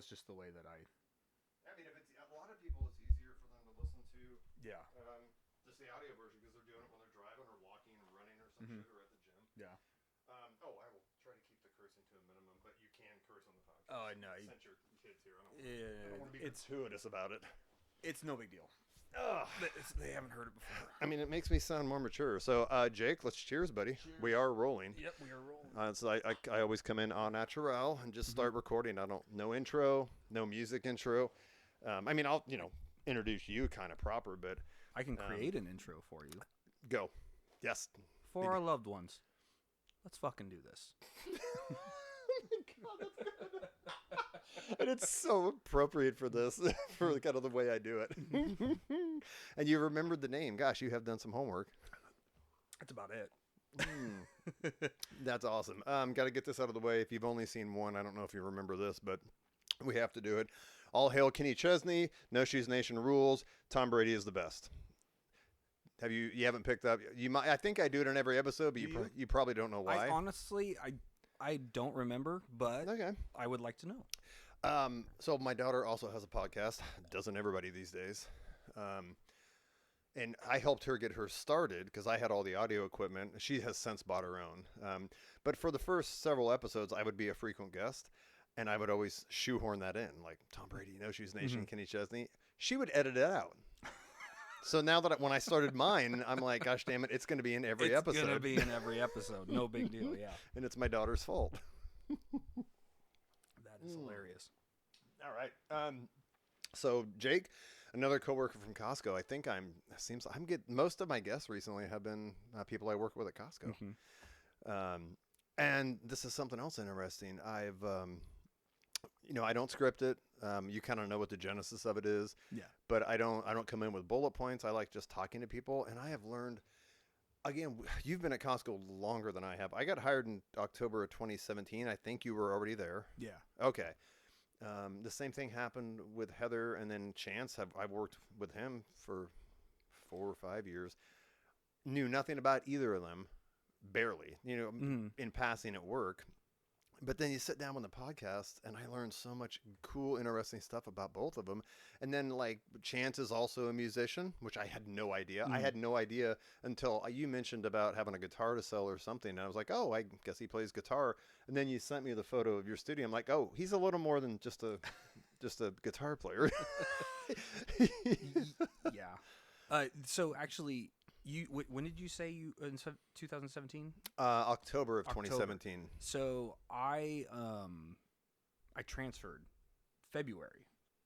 is just the way that I mean, if it's a lot of people, it's easier for them to listen to. Yeah. Just the audio version because they're doing it when they're driving or walking or running or some shit or at the gym. Yeah. I will try to keep the cursing to a minimum, but you can curse on the podcast. Oh, no. Since your kids here, I don't want to be gratuitous about it. It's no big deal. They haven't heard it before. I mean, it makes me sound more mature. So, Jake, let's cheers, buddy. Cheers. We are rolling. Yep, we are rolling. So I always come in en naturel and just start recording. No intro, no music intro. I mean, I'll, introduce you kind of proper, but I can create an intro for you. Go. Yes. For our loved ones. Let's fucking do this. Oh my God, that's good. And it's so appropriate for this, for kind of the way I do it. And you remembered the name. Gosh, you have done some homework. That's about it. That's awesome. Got to get this out of the way. If you've only seen one, I don't know if you remember this, but we have to do it. All hail Kenny Chesney. No Shoes Nation rules. Tom Brady is the best. You haven't picked up? You might. I think I do it in every episode, but you probably don't know why. I don't remember, but okay. I would like to know. So my daughter also has a podcast. Doesn't everybody these days? And I helped her get her started because I had all the audio equipment. She has since bought her own. But for the first several episodes, I would be a frequent guest, and I would always shoehorn that in, like Tom Brady, No Shoes Nation, Kenny Chesney. She would edit it out. So now that when I started mine, I'm like, gosh damn it, it's going to be in every episode. It's going to be in every episode. No big deal, yeah. And it's my daughter's fault. That is hilarious. All right. So Jake, another coworker from Costco. I think most of my guests recently have been people I work with at Costco. And this is something else interesting. I've, I don't script it. You kind of know what the genesis of it is. Yeah. But I don't come in with bullet points. I like just talking to people. And I have learned, again, you've been at Costco longer than I have. I got hired in October of 2017. I think you were already there. Yeah. Okay. The same thing happened with Heather and then Chance. I've worked with him for 4 or 5 years. Knew nothing about either of them, barely, in passing at work. But then you sit down on the podcast, and I learned so much cool, interesting stuff about both of them. And then, like, Chance is also a musician, which I had no idea. I had no idea until you mentioned about having a guitar to sell or something. And I was like, oh, I guess he plays guitar. And then you sent me the photo of your studio. I'm like, oh, he's a little more than just a guitar player. Yeah. So actually, when did you say you in 2017? October of 2017. So I transferred February.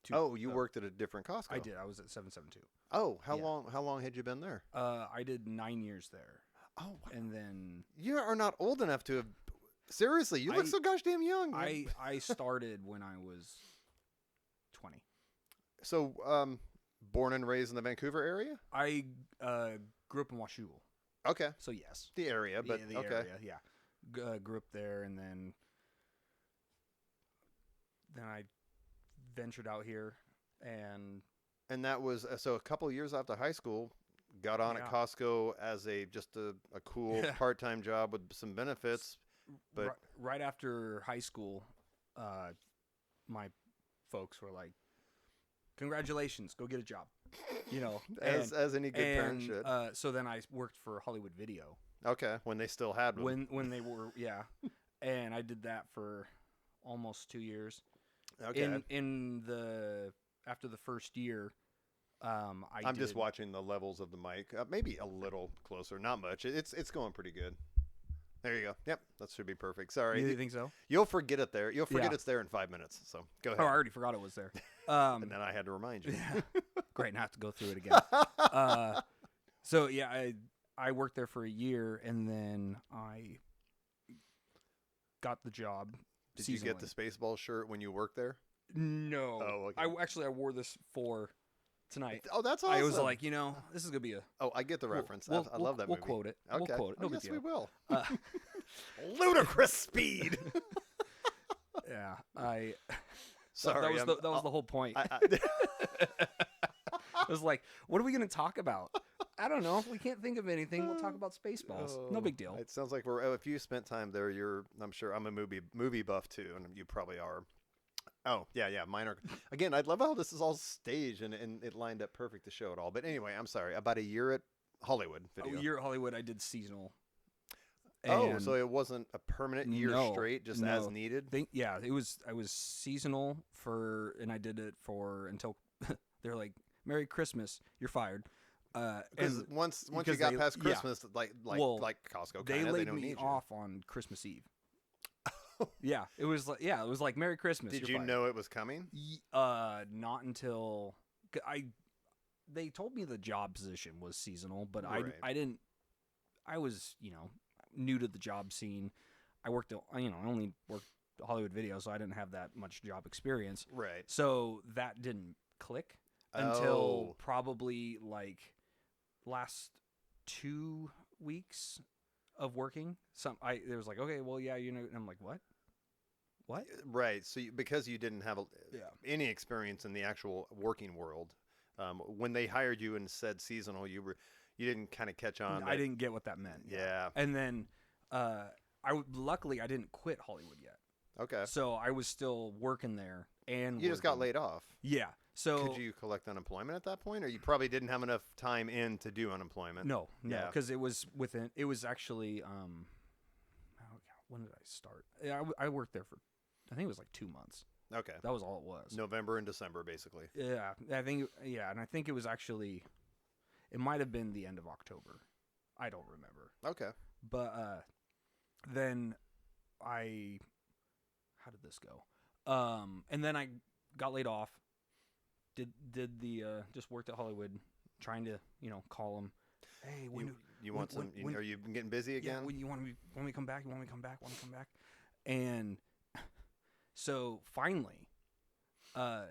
You worked at a different Costco. I did. I was at 772. Oh, how long had you been there? I did 9 years there. Oh, wow. And then you are not old enough to have. Seriously, you look so gosh damn young. I started when I was 20. So, born and raised in the Vancouver area? I grew up in Washougal. Okay. So yes, the area, but the okay. area, yeah. Grew up there, and then I ventured out here, and that was so a couple of years after high school. Got on at Costco as just a cool part-time job with some benefits. But right after high school, my folks were like, "Congratulations, go get a job." As any good parent should. So then I worked for Hollywood Video. Okay, when they still had one. When they were, yeah. And I did that for almost 2 years. Okay. After the first year, I'm just watching the levels of the mic. Maybe a little closer, not much. It's going pretty good. There you go. Yep, that should be perfect. Sorry. You think so? You'll forget it there. You'll forget it's there in 5 minutes. So go ahead. Oh, I already forgot it was there. And then I had to remind you. Yeah. Great, not have to go through it again. So yeah, I worked there for a year, and then I got the job. Did you get the Spaceball shirt when you worked there? No. Oh, okay. I wore this for tonight. Oh, that's awesome. I was like, this is gonna be a. Oh, I get the reference. I love that movie. We'll quote it. Okay. We'll quote it. No big yes, deal. we will. Ludicrous speed. Yeah, Sorry, that was the whole point. It was like, what are we going to talk about? I don't know. If we can't think of anything, we'll talk about Spaceballs. No big deal. It sounds like if you spent time there, I'm sure I'm a movie buff too, and you probably are. Oh, yeah, yeah. Mine are. Again, I love how this is all staged and it lined up perfect to show it all. But anyway, I'm sorry. About a year at Hollywood Video. A year at Hollywood, I did seasonal. Oh, so And it wasn't a permanent year no, straight, just no. as needed? Yeah, it was. I was seasonal and I did it for until they're like, "Merry Christmas, you're fired." Because And once you because got they- past yeah. Christmas, like Well, Costco, they kind of, they laid don't me need you. off on Christmas Eve. Yeah, it was like Merry Christmas. Did you're you fired. know it was coming? Not until they told me the job position was seasonal, but Right. I didn't. I was new to the job scene. I worked I only worked Hollywood Video, so I didn't have that much job experience. Right. So that didn't click until Oh. probably like last 2 weeks of working. There was like, okay, well, yeah, and I'm like, what? Right. So because you didn't have Yeah. any experience in the actual working world, when they hired you and said seasonal, you didn't kind of catch on. I didn't get what that meant. Yeah. And then luckily I didn't quit Hollywood yet. Okay. So I was still working there and You just got working. laid off. Yeah. So Could you collect unemployment at that point, or you probably didn't have enough time in to do unemployment? no, Yeah. because it was actually when did I start? Yeah, I worked there for I think it was like 2 months. Okay. That was all it was. November and December, basically. Yeah, and I think it was actually it might have been the end of October. I don't remember. Okay. But then how did this go? And then I got laid off. Did the just worked at Hollywood, trying to call them. Hey, You want some? Are you getting busy again? Yeah, when you want me to come back? You want me to come back? Want to come back? And so finally, I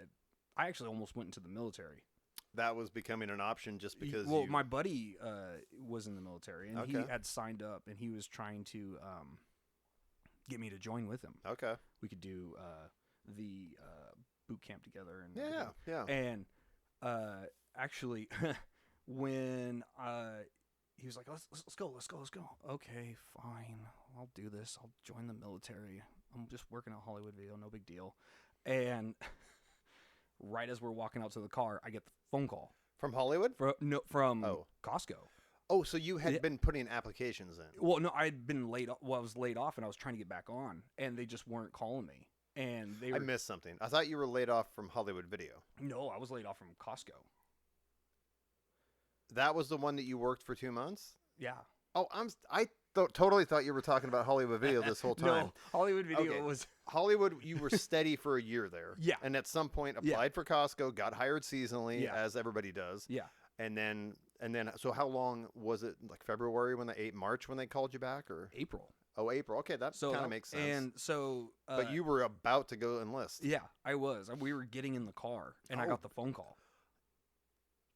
actually almost went into the military. That was becoming an option just because. Well, my buddy was in the military, and he Okay. had signed up, and he was trying to get me to join with him. Okay. We could do the boot camp together, and Yeah. and actually, when he was like, let's go. Okay, fine, I'll do this. I'll join the military. I'm just working at Hollywood Video, no big deal. And right as we're walking out to the car, I get the phone call From Hollywood? from Oh. Costco. Oh, so you had Yeah. been putting applications in. Well, no, I'd been laid off. Well, I was laid off, and I was trying to get back on, and they just weren't calling me. And they I were missed something. I thought you were laid off from Hollywood Video. no, I was laid off from Costco. That was the one that you worked for 2 months? Yeah. Oh, I totally thought you were talking about Hollywood Video this whole time. No, Hollywood Video Okay. was Hollywood, you were steady for a year there. Yeah. And at some point Yeah. applied for Costco, got hired seasonally, Yeah. as everybody does. yeah. And then, so how long was it? Like February March when they called you back, or April. April? Okay, that So kind of makes sense. And so, But you were about to go enlist. yeah, I was. We were getting in the car, and I Oh. got the phone call.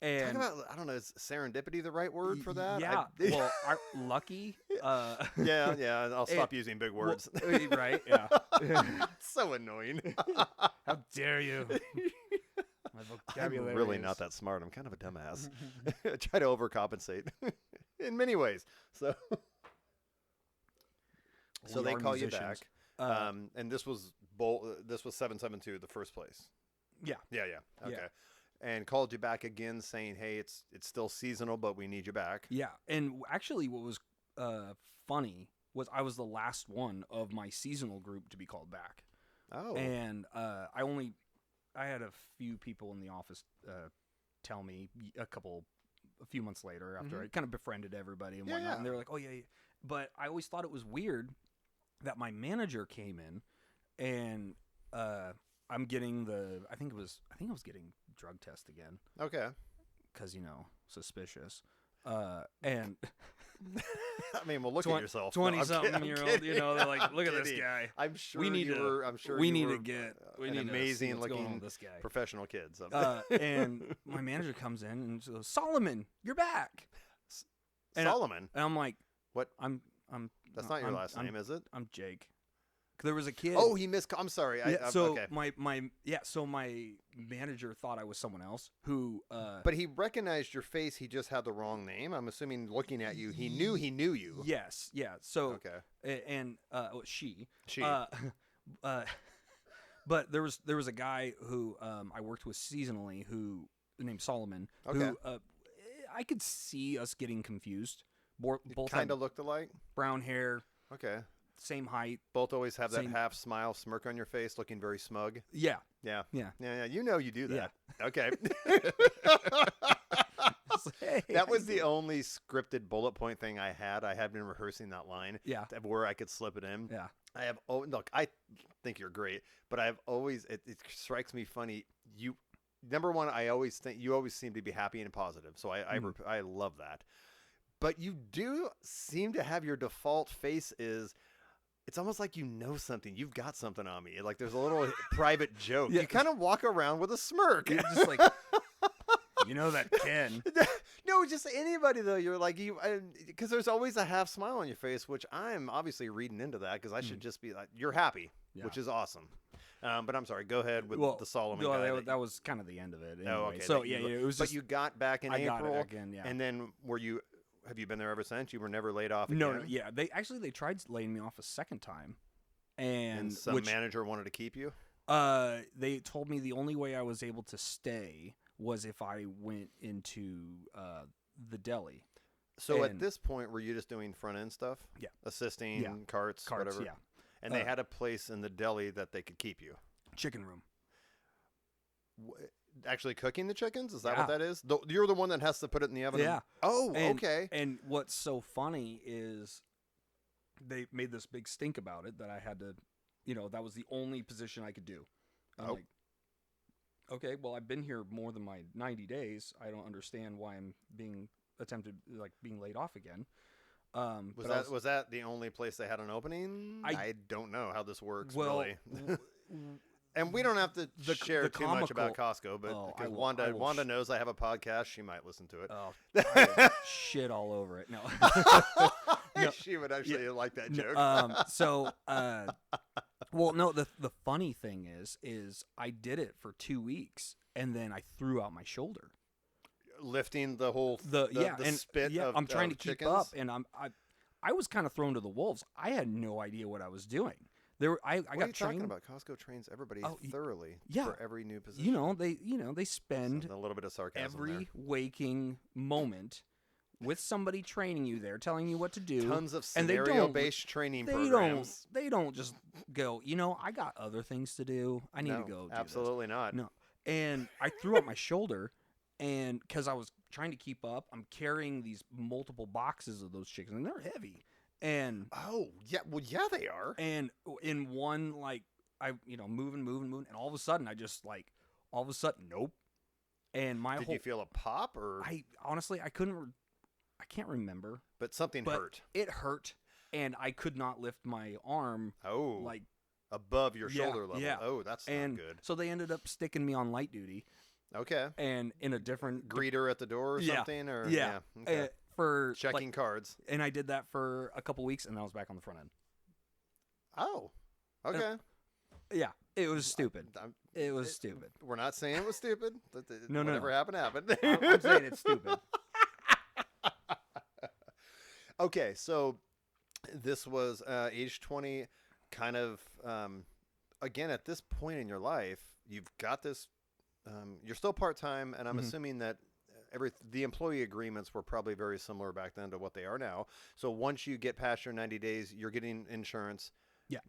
Talk And about, I don't know, is serendipity the right word for that? Yeah. Well, lucky. Yeah. I'll stop using big words. Right. Yeah. It's so annoying. How dare you? My I'm vocabulary. really is- not that smart. I'm kind of a dumbass. I try to overcompensate in many ways. So We they are call you musicians. back. And this was 772, the first place. Yeah. Yeah. Okay. Yeah. And called you back again saying, hey, it's still seasonal, but we need you back. Yeah, and actually, what was funny was I was the last one of my seasonal group to be called back. Oh. And I had a few people in the office tell me a few months later after I kind of befriended everybody and whatnot, and they were like, "Oh yeah," but I always thought it was weird that my manager came in, and I'm getting I think I was getting drug test again Okay. because suspicious, and. I mean, well, look at yourself. 20-something-year-old, they're like, look at this kidding. guy. I'm sure We need you to- were. I'm sure we you need were to get we an need to see amazing what's going on looking with this guy. professional kid. So. And my manager comes in and she goes, "Solomon, you're back." And Solomon. And I'm like, What? I'm. That's not your I'm- last name, is it? I'm Jake. There was a kid. Oh, he missed. I'm sorry. so okay. my manager thought I was someone else who. But he recognized your face. He just had the wrong name. I'm assuming looking at you, he knew you. Yes. Yeah. So. Okay. And she. She. But there was a guy who I worked with seasonally who named Solomon. Okay. Who I could see us getting confused. Both kind of looked alike. Brown hair. Okay. Same height. Both always have that Same. half smile, smirk on your face, looking very smug. Yeah. Yeah. Yeah. Yeah. You know you do that. Yeah. Okay. Hey, That was the only scripted bullet point thing I had. I had been rehearsing that line. Yeah. Where I could slip it in. Yeah. Look, I think you're great, but I've always, it strikes me funny. Number one, I always think you always seem to be happy and positive. So I love that. But you do seem to have your default face is, it's almost like you know something. You've got something on me. Like there's a little private joke. Yeah. You kind of walk around with a smirk. You're just like, you know that Ken. No, just anybody though. You're like because there's always a half smile on your face, which I'm obviously reading into that because I should just be like, you're happy, which is awesome. But I'm sorry. Go ahead with the Solomon guy. That was kind of the end of it. Anyway. Oh, okay. So it was. But you got back in April. I got it again. Yeah. And then have you been there ever since? You were never laid off again? No. Yeah. They tried laying me off a second time, and some manager wanted to keep you. They told me the only way I was able to stay was if I went into the deli. So at this point, were you just doing front end stuff? Yeah. Assisting, carts, whatever? Yeah. And they had a place in the deli that they could keep you? Chicken room. Actually cooking the chickens? Is that what that is? You're the one that has to put it in the oven? Yeah. Okay. And what's so funny is they made this big stink about it that I had to, that was the only position I could do. I'm like, okay, well, I've been here more than my 90 days. I don't understand why I'm being laid off again. Was that the only place they had an opening? I don't know how this works, really. And we don't have to share too much about Costco, but because Wanda knows I have a podcast, she might listen to it. Oh, I will shit all over it. No. No. She would actually like that joke. The funny thing is I did it for 2 weeks and then I threw out my shoulder. Lifting the whole spit of I'm trying to chickens? keep up, and I was kind of thrown to the wolves. I had no idea what I was doing. I what got are you trained. Talking about? Costco trains everybody thoroughly for every new position. They spend a little bit of sarcasm every waking moment with somebody training you there, telling you what to do. Tons of scenario-based training programs. They don't just go, I got other things to do. I need to go do absolutely this. not. No. And I threw out my shoulder, and because I was trying to keep up, I'm carrying these multiple boxes of those chickens, and they're heavy. And they are. And in one, moving, and all of a sudden, nope. And Did you feel a pop or? I can't remember. But something hurt. It hurt, and I could not lift my arm. Above your shoulder level. Yeah. Oh, that's not good. So they ended up sticking me on light duty. Okay. And in a different greeter at the door or something, or Okay. For checking cards. And I did that for a couple weeks, and then I was back on the front end. Oh. Okay. It was stupid. It was stupid. We're not saying it was stupid. No. Whatever happened. I'm saying it's stupid. Okay, so this was age 20, kind of, again, at this point in your life, you've got this, you're still part-time, and I'm assuming that the employee agreements were probably very similar back then to what they are now. So once you get past your 90 days, you're getting insurance,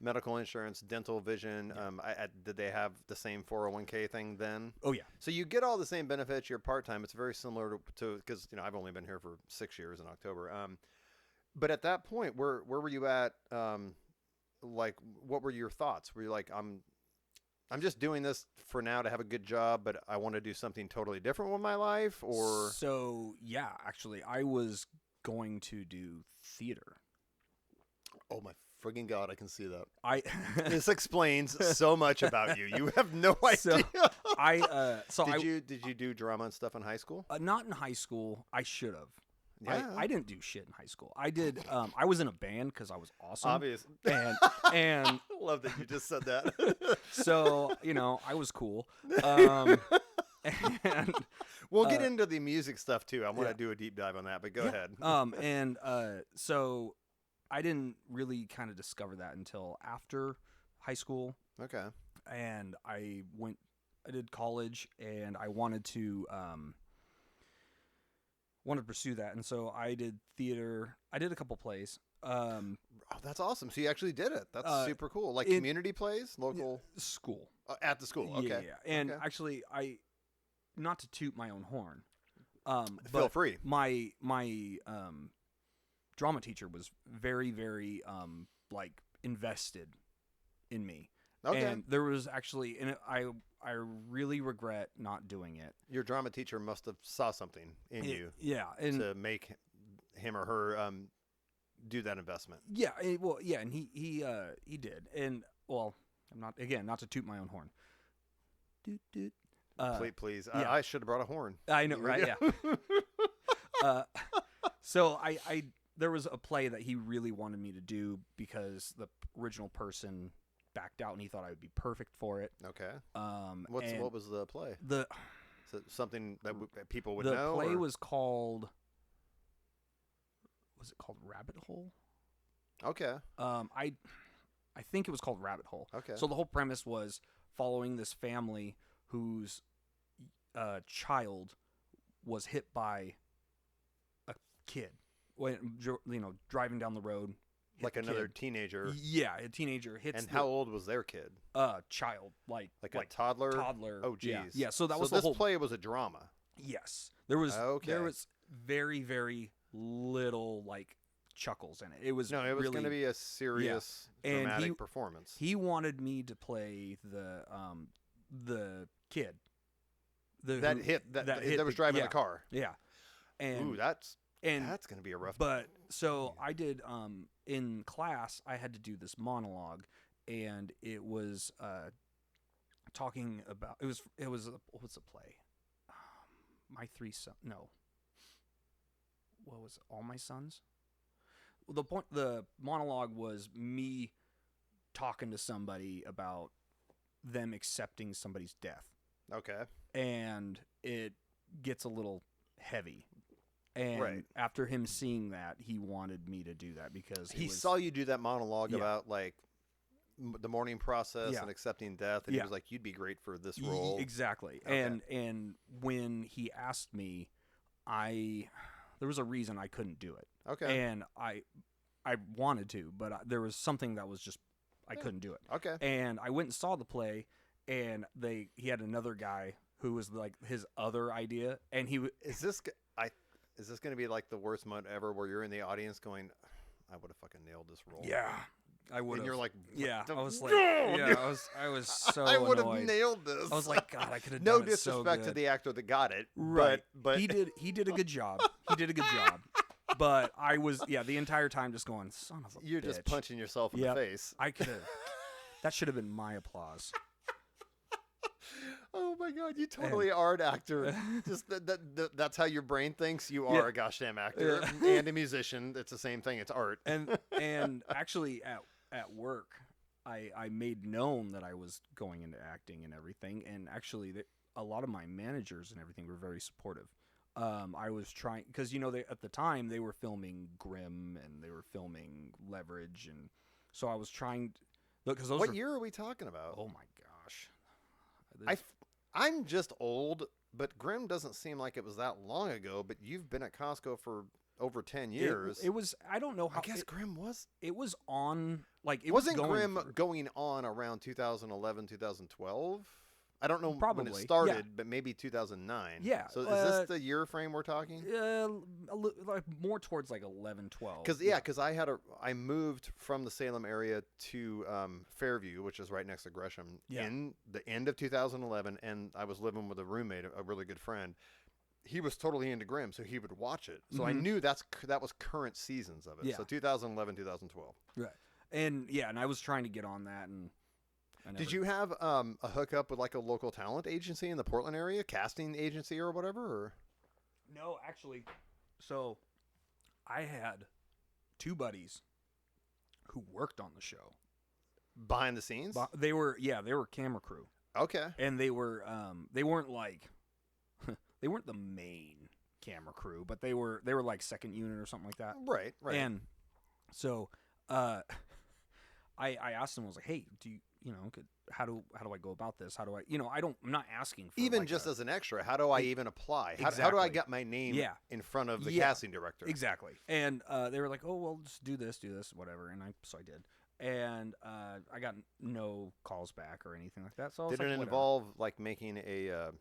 medical insurance, dental, vision. Did they have the same 401k thing then? Oh, yeah. So you get all the same benefits. You're part-time. It's very similar to because, I've only been here for 6 years in October. But at that point, where were you at? What were your thoughts? Were you like, I'm just doing this for now to have a good job, but I want to do something totally different with my life? Or actually, I was going to do theater. Oh my friggin' God, I can see that. This explains so much about you. You have no idea. Did you do drama and stuff in high school? Not in high school. I should have. Yeah. I didn't do shit in high school. I did. I was in a band because I was awesome. Obvious. And I love that you just said that. So I was cool. And we'll get into the music stuff too. I want to do a deep dive on that, but go ahead. So I didn't really kind of discover that until after high school. Okay. And I did college, and I wanted to pursue that, and so I did theater. I did a couple plays. Oh, that's awesome. So you actually did it. That's super cool. Like community plays, local school. At the school. Okay. Yeah. And actually, not to toot my own horn. Feel free. My drama teacher was very, very like invested in me. Okay. And there was actually, and I really regret not doing it. Your drama teacher must have saw something in you. Yeah, and to make him or her do that investment. Yeah, and he did. And well, I'm not to toot my own horn. Doot doot. Please. Yeah. I should have brought a horn. I know, right? Yeah. So I there was a play that he really wanted me to do because the original person backed out, and he thought I would be perfect for it. Okay. What was the play? Is it something that people would know? The play was called. Was it called Rabbit Hole? Okay. I think it was called Rabbit Hole. Okay. So the whole premise was following this family whose child was hit by a kid when driving down the road. Like another teenager. Yeah, a teenager hits. And how old was their kid? Child, like a toddler. Toddler. Oh, geez. Yeah. So that was the whole play was a drama. Yes, there was very, very little like chuckles in it. It was really, going to be a serious dramatic performance. He wanted me to play the kid that was driving the car. Yeah, and that's going to be a rough. But so I did in class. I had to do this monologue, and it was talking about it was what's the play? My Three Sons. No. What was it? All My Sons? Well, the monologue was me talking to somebody about them accepting somebody's death. Okay. And it gets a little heavy. And after him seeing that, he wanted me to do that because he saw you do that monologue about like the mourning process and accepting death, and he was like, "You'd be great for this role." Exactly. Okay. And when he asked me, there was a reason I couldn't do it. Okay. And I wanted to, but there was something that was just I couldn't do it. Okay. And I went and saw the play, and he had another guy who was like his other idea, and is this going to be like the worst moment ever, where you're in the audience going, "I would have fucking nailed this role." Yeah. I would. And you're like, I was like, I was so. I would have nailed this. I was like, God, I could have no done it so good. No disrespect to the actor that got it, right? But he did a good job. But I was, the entire time just going, son of a You're bitch. just punching yourself in the face. I could have. That should have been my applause. Oh my God, you totally are an actor. Just that's how your brain thinks. You are a gosh damn actor and a musician. It's the same thing. It's art. And actually at work, I made known that I was going into acting and everything. And actually, a lot of my managers and everything were very supportive. I was trying because at the time they were filming Grimm and they were filming Leverage, and so I was trying. Because what year are we talking about? Oh my gosh. I'm just old, but Grimm doesn't seem like it was that long ago. But you've been at Costco for over 10 years. It was. I don't know how. I guess Grimm was. It was on. Like it wasn't Grimm going on around 2011, 2012. I don't know when it started, but maybe 2009. Yeah. So is this the year frame we're talking? Like more towards like 11, 12. Because I moved from the Salem area to Fairview, which is right next to Gresham, in the end of 2011, and I was living with a roommate, a really good friend. He was totally into Grimm, so he would watch it. So I knew that was current seasons of it. Yeah. So 2011, 2012. Right. And I was trying to get on that, and did you have a hookup with like a local talent agency in the Portland area, casting agency or whatever? Or? No, actually. So I had two buddies who worked on the show. Behind the scenes? They were camera crew. Okay. And they weren't like they weren't the main camera crew, but they were like second unit or something like that. Right. And so I asked them, I was like, hey, how do I go about this? How do I, I'm not asking for even like just as an extra. How do I even apply? How do I Exactly. get my name Yeah. in front of the Yeah. casting director? Exactly. And they were like, oh, well, just do this, whatever. And so I did. And I got no calls back or anything like that. So I was Did like, it whatever. involve like making a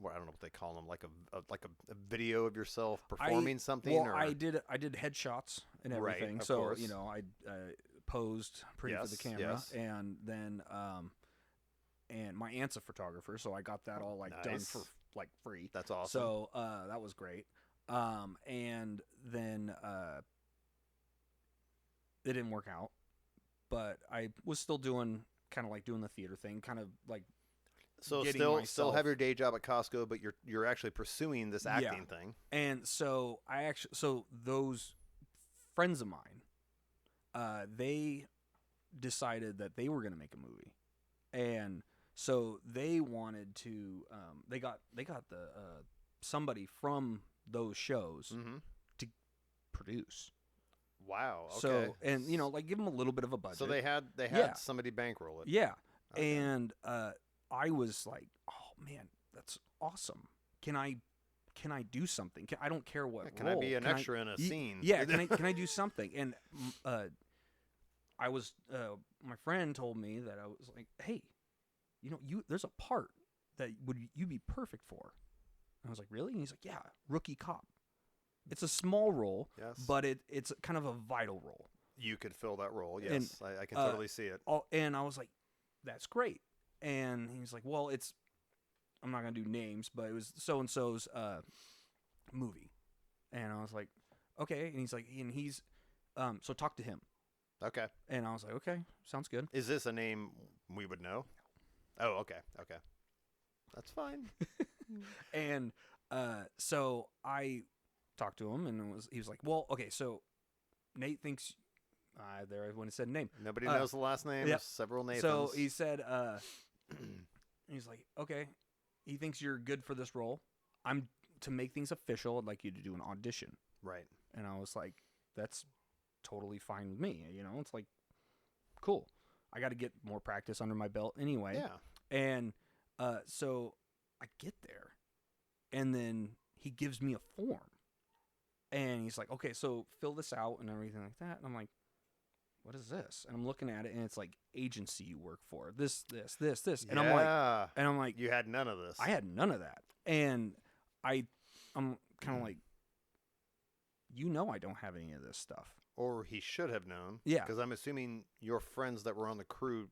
I don't know what they call them, like a video of yourself performing something? Well, or I did headshots and Right, everything. of So course. I posed pretty for the Yes, camera, yes. and then and my aunt's a photographer, so I got that all like done Nice. for like free. That's awesome. So that was great. And then it didn't work out, but I was still doing kind of like doing the theater thing, kind of like So getting still myself- have your day job at Costco, but you're actually pursuing this acting thing. And so so those friends of mine, they decided that they were going to make a movie, and so they wanted to. They got the somebody from those shows Mm-hmm. to produce. Wow. Okay. So and like give them a little bit of a budget. So they had Yeah. somebody bankroll it. Yeah, Okay. and I was like, oh man, that's awesome. Can I do something? I don't care what. Can role. I be an Can extra in a scene? Yeah, can I do something? And I was my friend told me that I was like, hey, there's a part that you be perfect for. And I was like, really? And he's like, yeah, rookie cop. It's a small role, Yes. but it's kind of a vital role. You could fill that role. Yes, And, I can totally see it. And I was like, that's great. And he's like, well, I'm not gonna do names, but it was so and so's movie. And I was like, okay. And he's like, and he's so talk to him. Okay. And I was like, okay, sounds good. Is this a name we would know? Oh, okay. Okay. That's fine. And so I talked to him, and he was like, well, okay, so Nate thinks there I wouldn't have said name. Nobody knows the last name. yeah. There's several Nathans. So he said, he's like, okay, he thinks you're good for this role. To make things official, I'd like you to do an audition. Right. And I was like, that's totally fine with me. It's like, cool. I got to get more practice under my belt anyway. Yeah. And so I get there, and then he gives me a form. And he's like, okay, so fill this out and everything like that. And I'm like, what is this? And I'm looking at it, and it's like agency you work for. This. And I'm like, you had none of this. I had none of that. And I'm kind of like, I don't have any of this stuff. Or he should have known. Yeah. Because I'm assuming your friends that were on the crew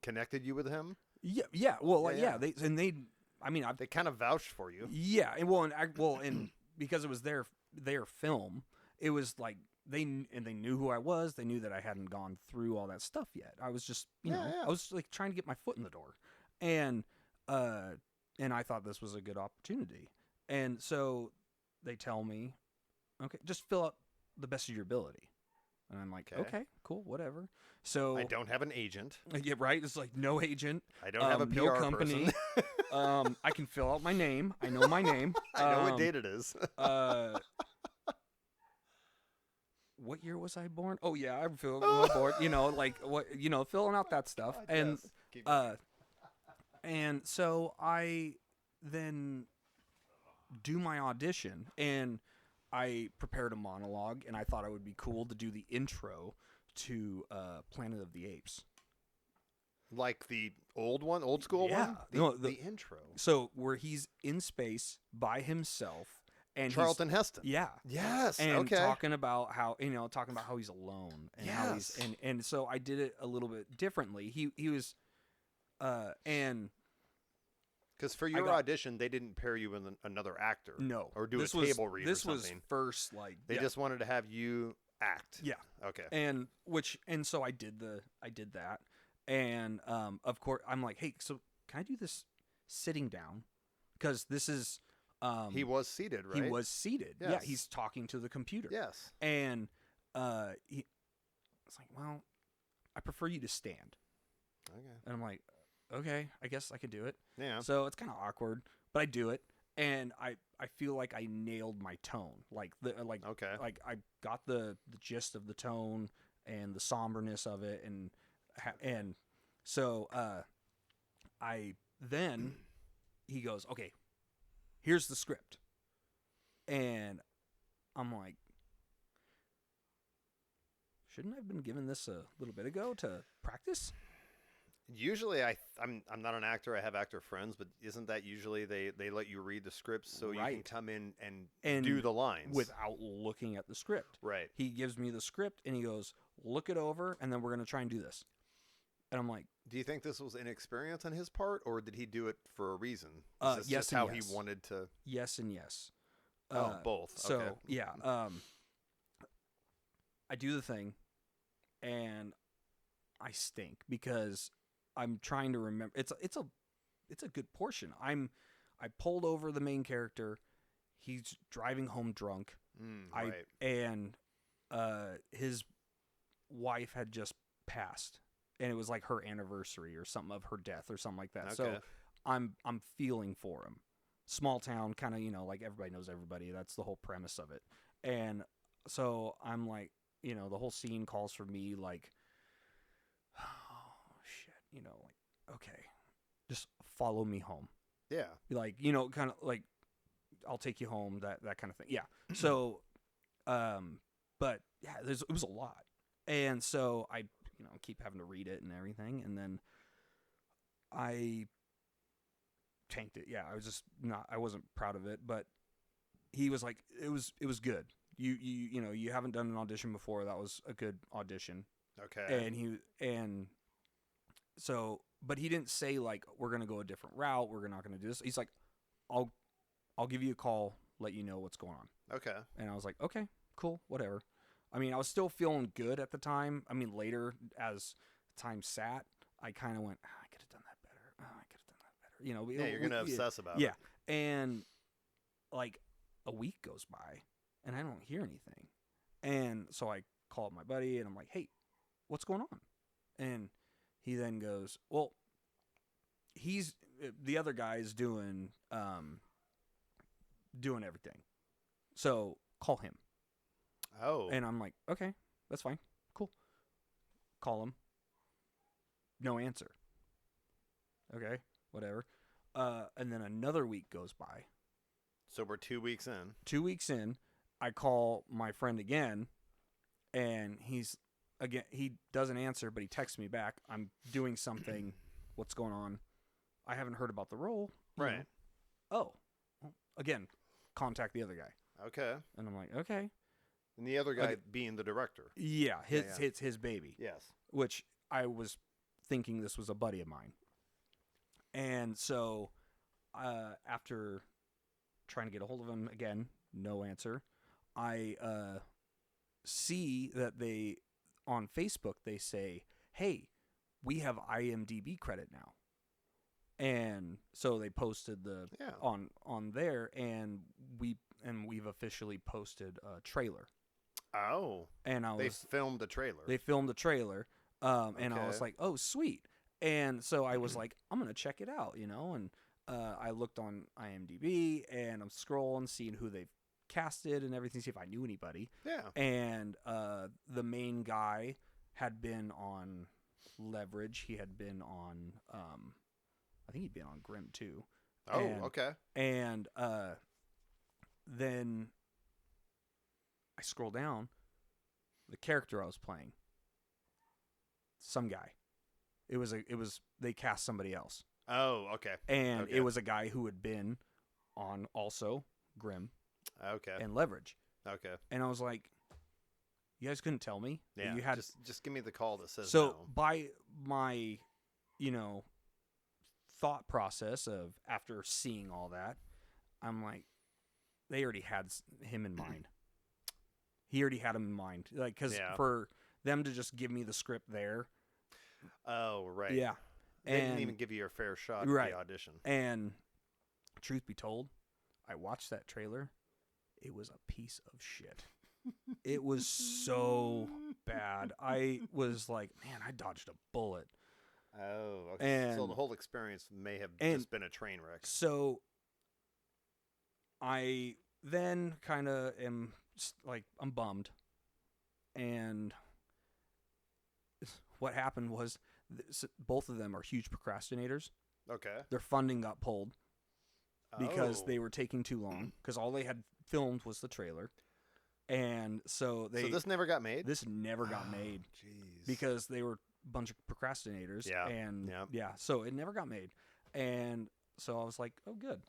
connected you with him. Yeah. Well, Yeah. They kind of vouched for you. Yeah. And because it was their film, it was like they knew who I was. They knew that I hadn't gone through all that stuff yet. I was just, I was like trying to get my foot in the door, and I thought this was a good opportunity. And so they tell me, okay, just fill out the best of your ability. And I'm like, okay, cool, whatever. So I don't have an agent. Yeah, right. It's like no agent. I don't have a PR no company. person. I can fill out my name. I know my name. I know what date it is. What year was I born? Oh yeah, I'm born. Filling out that stuff. And Yes. and so I then do my audition, and I prepared a monologue, and I thought it would be cool to do the intro to Planet of the Apes. Like the old school one? The intro. So where he's in space by himself, and Charlton Heston. Yeah. Yes. And okay. talking about how he's alone, and how he's and so I did it a little bit differently. He was and because for your audition, they didn't pair you with another actor. No. Or do a table read or something. This was first, like... They just wanted to have you act. Yeah. Okay. And so I did that. And, of course, I'm like, hey, so can I do this sitting down? Because this is... he was seated, right? He was seated. Yes. Yeah, he's talking to the computer. Yes. And it's like, well, I prefer you to stand. Okay. And I'm like, okay, I guess I could do it. Yeah. So it's kind of awkward, but I do it, and I feel like I nailed my tone. Like I got the gist of the tone and the somberness of it, and So then he goes, okay, here's the script. And I'm like, shouldn't I have been given this a little bit ago to practice? Usually, I'm not an actor. I have actor friends, but isn't that usually they let you read the scripts so you can come in and do the lines without looking at the script? Right. He gives me the script and he goes, look it over, and then we're going to try and do this. And I'm like, do you think this was inexperience on his part, or did he do it for a reason? Yes, just how he wanted to? Yes and yes. Both. So okay. yeah, I do the thing, and I stink because I'm trying to remember. It's a good portion. I pulled over the main character. He's driving home drunk. Right. And his wife had just passed, and it was like her anniversary or something of her death or something like that. Okay. So I'm feeling for him. Small town, kind of, like everybody knows everybody. That's the whole premise of it. And so I'm like, the whole scene calls for me like, oh shit, like, okay, just follow me home. Yeah. Like, kind of like, I'll take you home, that kind of thing. Yeah. So, but yeah, it was a lot. And so I, keep having to read it and everything. And then I tanked it. Yeah. I wasn't proud of it, but he was like, it was good. You haven't done an audition before. That was a good audition. Okay. And so, but he didn't say like, we're going to go a different route. We're not going to do this. He's like, I'll give you a call, let you know what's going on. Okay. And I was like, okay, cool, whatever. I mean, I was still feeling good at the time. I mean, later, as time sat, I kind of went, I could have done that better. Oh, I could have done that better. Yeah, you're going to obsess about it. Yeah. And like a week goes by and I don't hear anything. And so I call up my buddy and I'm like, hey, what's going on? And he then goes, well, the other guy's doing everything. So call him. Oh. And I'm like, okay, that's fine. Cool. Call him. No answer. Okay, whatever. And then another week goes by. So we're 2 weeks in. 2 weeks in, I call my friend again, and he doesn't answer, but he texts me back. I'm doing something. What's going on? I haven't heard about the role. Right. Oh. Well, again, contact the other guy. Okay. And I'm like, okay. And the other guy being the director. Yeah, it's his baby. Yes. Which I was thinking this was a buddy of mine. And so after trying to get a hold of him again, no answer. I see that on Facebook they say, hey, we have IMDb credit now. And so they posted on there, and we've officially posted a trailer. Oh. And they filmed the trailer. And I was like, oh, sweet. And so I was like, I'm gonna check it out, and I looked on IMDb and I'm scrolling, seeing who they've casted and everything, see if I knew anybody. Yeah. And the main guy had been on Leverage. He had been on I think he'd been on Grimm too. Oh, okay. And then I scroll down, the character I was playing, some guy. They cast somebody else. Oh, okay. And it was a guy who had been on also Grimm. Okay. And Leverage. Okay. And I was like, you guys couldn't tell me? Yeah. You had just give me the call that says so no. by my, thought process of after seeing all that, I'm like, they already had him in mind. He already had him in mind. Like, because for them to just give me the script there. Oh, right. Yeah. They didn't even give you a fair shot at the audition. And truth be told, I watched that trailer. It was a piece of shit. It was so bad. I was like, man, I dodged a bullet. Oh, okay. So the whole experience may have just been a train wreck. So I then kind of am like, I'm bummed. And what happened was both of them are huge procrastinators. Okay. Their funding got pulled because Oh. they were taking too long, because all they had filmed was the trailer. And so So this never got made? This never got made Jeez. because they were a bunch of procrastinators. Yeah. And Yeah. so it never got made. And so I was like, oh, good.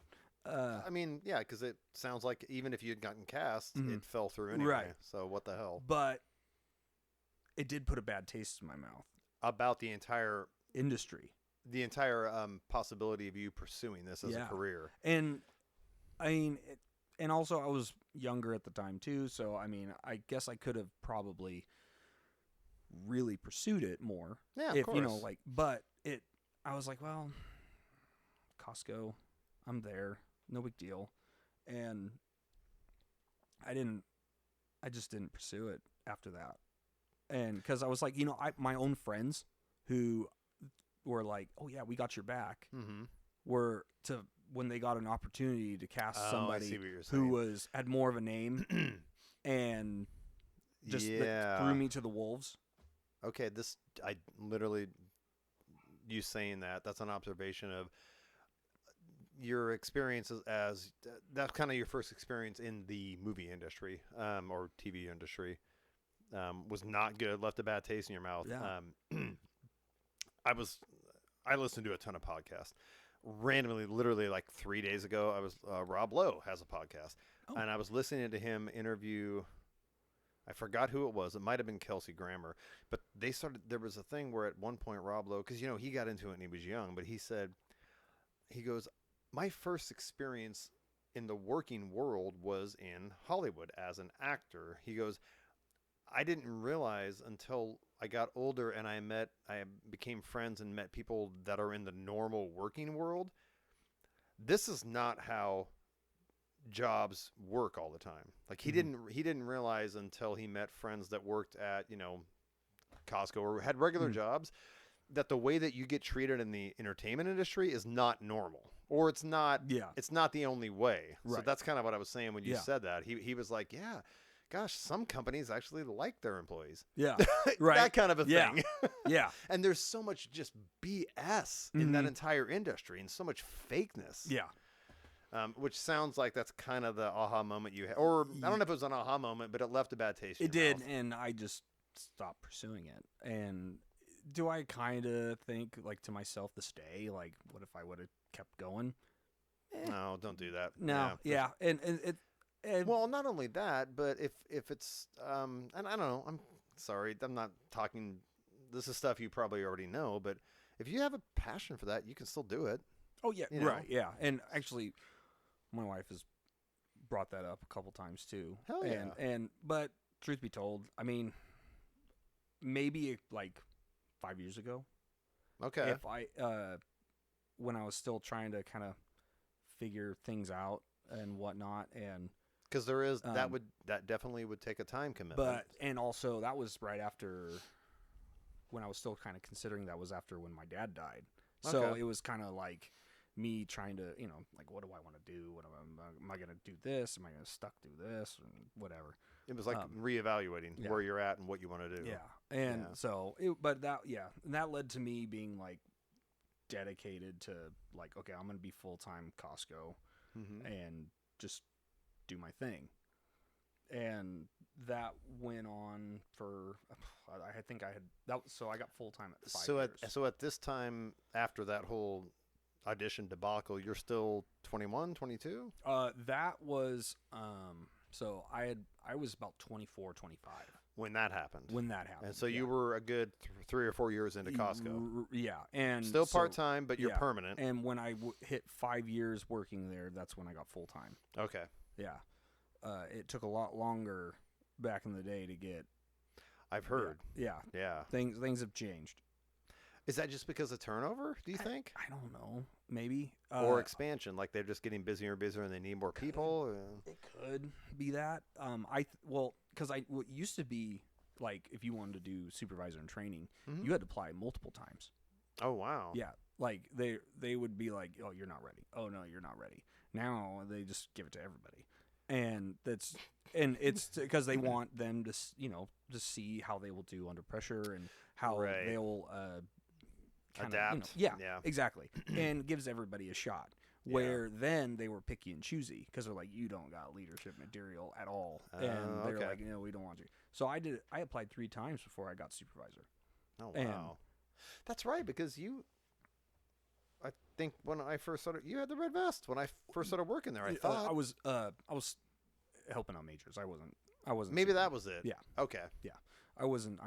I mean, yeah, because it sounds like even if you had gotten cast, it fell through anyway. Right. So what the hell? But it did put a bad taste in my mouth. About the entire industry. The entire possibility of you pursuing this as a career. And I mean, and also I was younger at the time too, so I mean, I guess I could have probably really pursued it more. Yeah, if of course. you know, like, but I was like, well, Costco, I'm there, no big deal, and I just didn't pursue it after that, and because I was like, my own friends who were like, oh yeah, we got your back, were to when they got an opportunity to cast somebody who had more of a name and just threw me to the wolves. Okay, I literally, you saying that's an observation of your experiences as that's kind of your first experience in the movie industry or TV industry was not good, left a bad taste in your mouth. Yeah. I listened to a ton of podcasts. Randomly, literally like 3 days ago, I was Rob Lowe has a podcast, and I was listening to him interview. I forgot who it was. It might have been Kelsey Grammer, but there was a thing where at one point Rob Lowe, because he got into it when he was young, but he goes, my first experience in the working world was in Hollywood as an actor. He goes, I didn't realize until I got older and I became friends and met people that are in the normal working world. This is not how jobs work all the time. Like he didn't realize until he met friends that worked at, Costco or had regular jobs, that the way that you get treated in the entertainment industry is not normal, or it's not the only way. Right. So that's kind of what I was saying when you said that. He was like, yeah, gosh, some companies actually like their employees. Yeah. Right. That kind of a thing. Yeah. And there's so much just BS in that entire industry and so much fakeness. Yeah. Which sounds like that's kind of the aha moment you had. Or I don't know if it was an aha moment, but it left a bad taste in your mouth. And I just stopped pursuing it. And do I kind of think, like, to myself this day, like, what if I would have kept going? No, don't do that. No, yeah. And well, not only that, but if it's and I don't know, I'm sorry, I'm not talking. This is stuff you probably already know, but if you have a passion for that, you can still do it. Oh yeah, right, yeah. And actually, my wife has brought that up a couple times too. Hell yeah. But truth be told, I mean, maybe like 5 years ago. Okay. If I when I was still trying to kind of figure things out and whatnot, and because there is that definitely would take a time commitment. But and also that was right after when I was still kind of considering that was after when my dad died. So it was kind of like me trying to, like, what do I want to do? Am I going to do this? Am I going to stuck do this? And whatever. It was like reevaluating where you're at and what you want to do. Yeah. And so, that led to me being like dedicated to like, okay, I'm going to be full-time Costco and just do my thing. And that went on for, I think I had that. So I got full time at 5 years. So at this time, after that whole audition debacle, you're still 21, 22? That was so I was about 24, 25 when that happened. And so you were a good 3 or 4 years into Costco. Yeah, and still part time, but you're permanent. And when I hit 5 years working there, that's when I got full time. Okay. Yeah. It took a lot longer back in the day to get. I've heard. Yeah. Things have changed. Is that just because of turnover, do you think? I don't know. Maybe. Or expansion, like they're just getting busier and busier and they need more people? It could be that. Because what used to be, like, if you wanted to do supervisor and training, you had to apply multiple times. Oh, wow. Yeah. Like, they would be like, oh, you're not ready. Oh, no, you're not ready. Now they just give it to everybody. And it's because they want them to, to see how they will do under pressure and how they'll kind adapt. of, yeah, exactly, and gives everybody a shot. Where then they were picky and choosy because they're like, you don't got leadership material at all, and they're like, we don't want you. So I applied 3 times before I got supervisor. Oh wow, that's right, because I think when I first started, you had the red vest when I first started working there. I thought I was helping out majors. I wasn't. Maybe that was it. Yeah. Okay. Yeah. I wasn't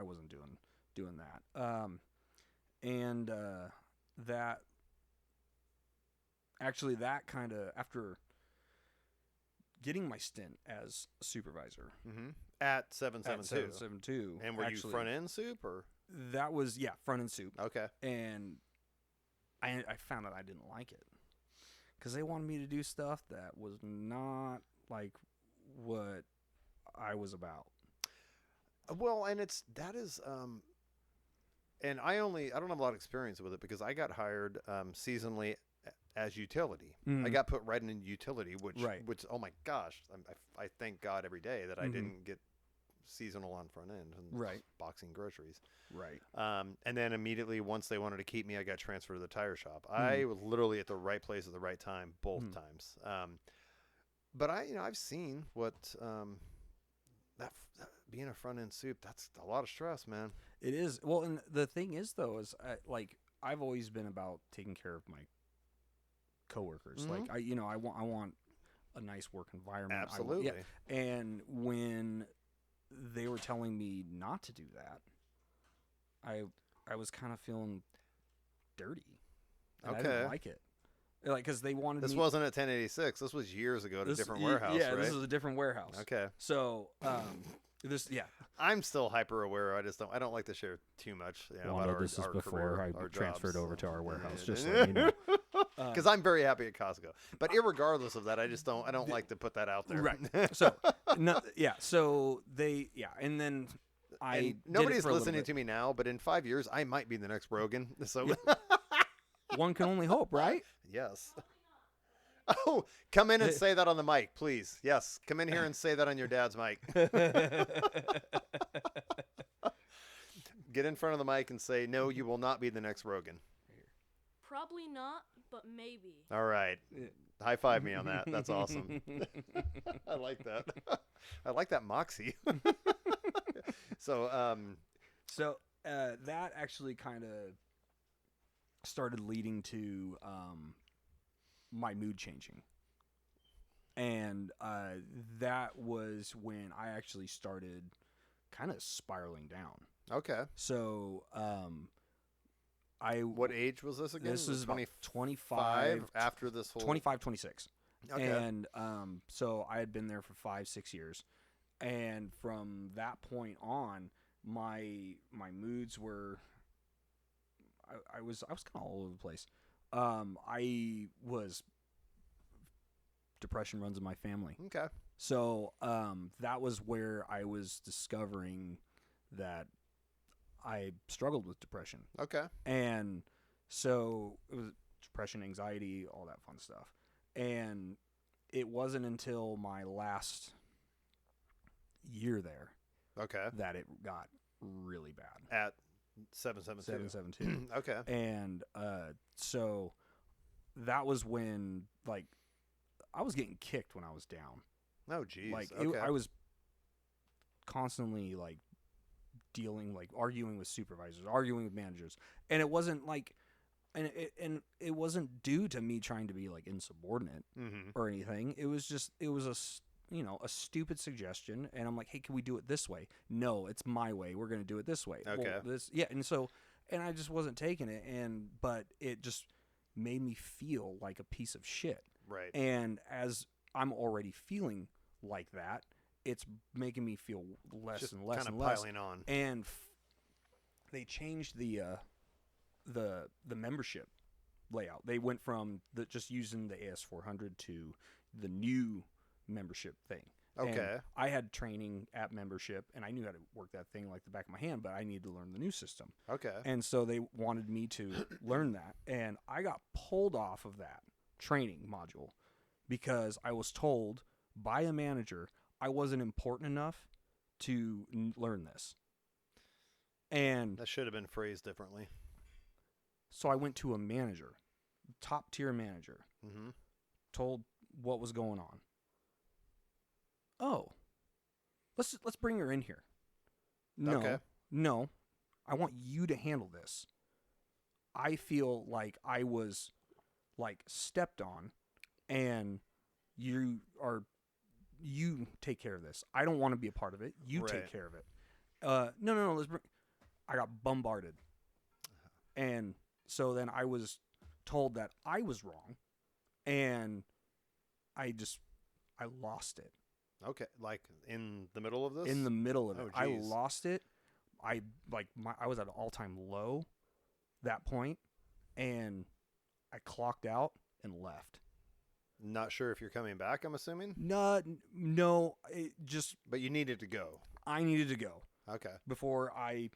doing that. And that actually that kind of after getting my stint as a supervisor at 772. 772. And were you front end soup or? That was front end soup. Okay. And I found out I didn't like it because they wanted me to do stuff that was not like what I was about. Well, and and I don't have a lot of experience with it because I got hired seasonally as utility. I got put right in utility, which oh my gosh, I thank God every day that I didn't get seasonal on front end and boxing groceries. Right. And then immediately once they wanted to keep me, I got transferred to the tire shop. I was literally at the right place at the right time both times. But I've seen what that being a front end soup, that's a lot of stress, man. It is. Well, and the thing is though, is I've always been about taking care of my coworkers. Like I want a nice work environment. Absolutely. And when they were telling me not to do that, I was kind of feeling dirty. And I didn't like it. Like, because they wanted This wasn't at 1086. This was years ago at a different warehouse, yeah, right? This is a different warehouse. Okay. So, I'm still hyper aware. I don't like to share too much. This is before I transferred over to our warehouse, just so you know. Because I'm very happy at Costco. But irregardless of that, I don't like to put that out there. Right. So, so they, and then nobody's listening to me now, but in 5 years, I might be the next Rogan. So one can only hope, right? Yes. Oh, come in and say that on the mic, please. Yes, come in here and say that on your dad's mic. Get in front of the mic and say, no, you will not be the next Rogan. Probably not, but maybe. All right. High five me on that. That's awesome. I like that. I like that moxie. So that actually kind of started leading to my mood changing. And that was when I actually started kind of spiraling down. Okay. So what age was this again? This is 25 after this whole 25, 26. Okay. And so I had been there for 5-6 years. And from that point on, my moods were I was kind of all over the place. Depression runs in my family. Okay. So that was where I was discovering that I struggled with depression. Okay. And so it was depression, anxiety, all that fun stuff. And it wasn't until my last year there that it got really bad. At 772. 772. Okay. And so that was when I was getting kicked when I was down. Oh geez. I was constantly arguing with supervisors, arguing with managers, and it wasn't it wasn't due to me trying to be insubordinate or anything. It was a stupid suggestion, and I'm like, hey, can we do it this way? No, it's my way. We're going to do it this way. Okay. And I just wasn't taking it, but it just made me feel like a piece of shit. Right. And as I'm already feeling like that, it's making me feel less just and less kind and of less. piling on. And they changed the membership layout. They went from just using the AS400 to the new membership thing. Okay. And I had training at membership, and I knew how to work that thing like the back of my hand, but I needed to learn the new system. Okay. And so they wanted me to learn that, and I got pulled off of that training module because I was told by a manager I wasn't important enough to learn this. And that should have been phrased differently. So I went to a manager, top tier manager, Mm-hmm. told what was going on. Oh, let's bring her in here. No, Okay. no, I want you to handle this. I feel like I was like stepped on, and you take care of this. I don't want to be a part of it. You Right. take care of it. No. I got bombarded, and so then I was told that I was wrong, and I lost it. Okay. Like in the middle of this? In the middle of it. Oh, I geez. lost it. I was at an all-time low that point, and I clocked out and left. Not sure if you're coming back, I'm assuming? No, it just But you needed to go. I needed to go Okay. before I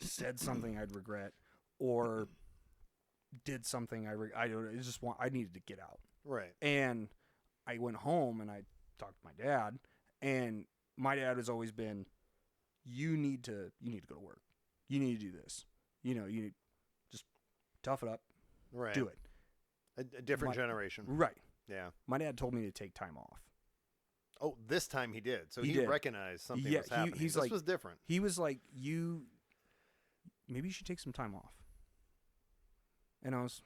said something I'd regret or did something I don't know. I needed to get out. Right. And I went home and I talked to my dad, and my dad has always been, you need to go to work. You need to do this. You need just tough it up, Right. do it. A different generation. Right. Yeah. My dad told me to take time off. Oh, this time he did. So He he did. recognized something Yeah, was happening. he's this like- was different. He was like, maybe you should take some time off. And I was,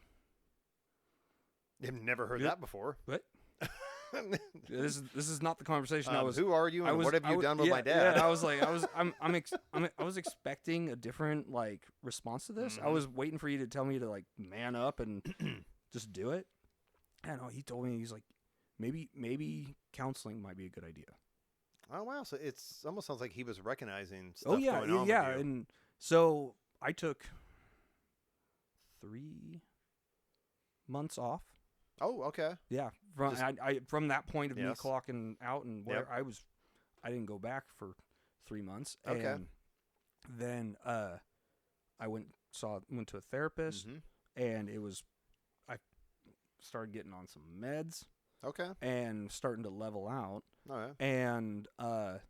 I've never heard Yeah. that before. what? This is not the conversation I was. Who are you, I and was- what have I you was- done with yeah, my dad? Yeah, I was like, I was expecting a different like response to this. I Mhm. was waiting for you to tell me to like man up and just do it. I don't know. He told me, he's like, maybe counseling might be a good idea. Oh wow! So it's almost sounds like he was recognizing stuff Oh yeah, going on yeah. with you. And so I took 3 months off. Oh, okay. Yeah, from Just- from that point of me Yes. clocking out and where Yep. I didn't go back for 3 months. Okay. And then I went to a therapist, Mhm. and I started getting on some meds Okay. and starting to level out. All right. And I've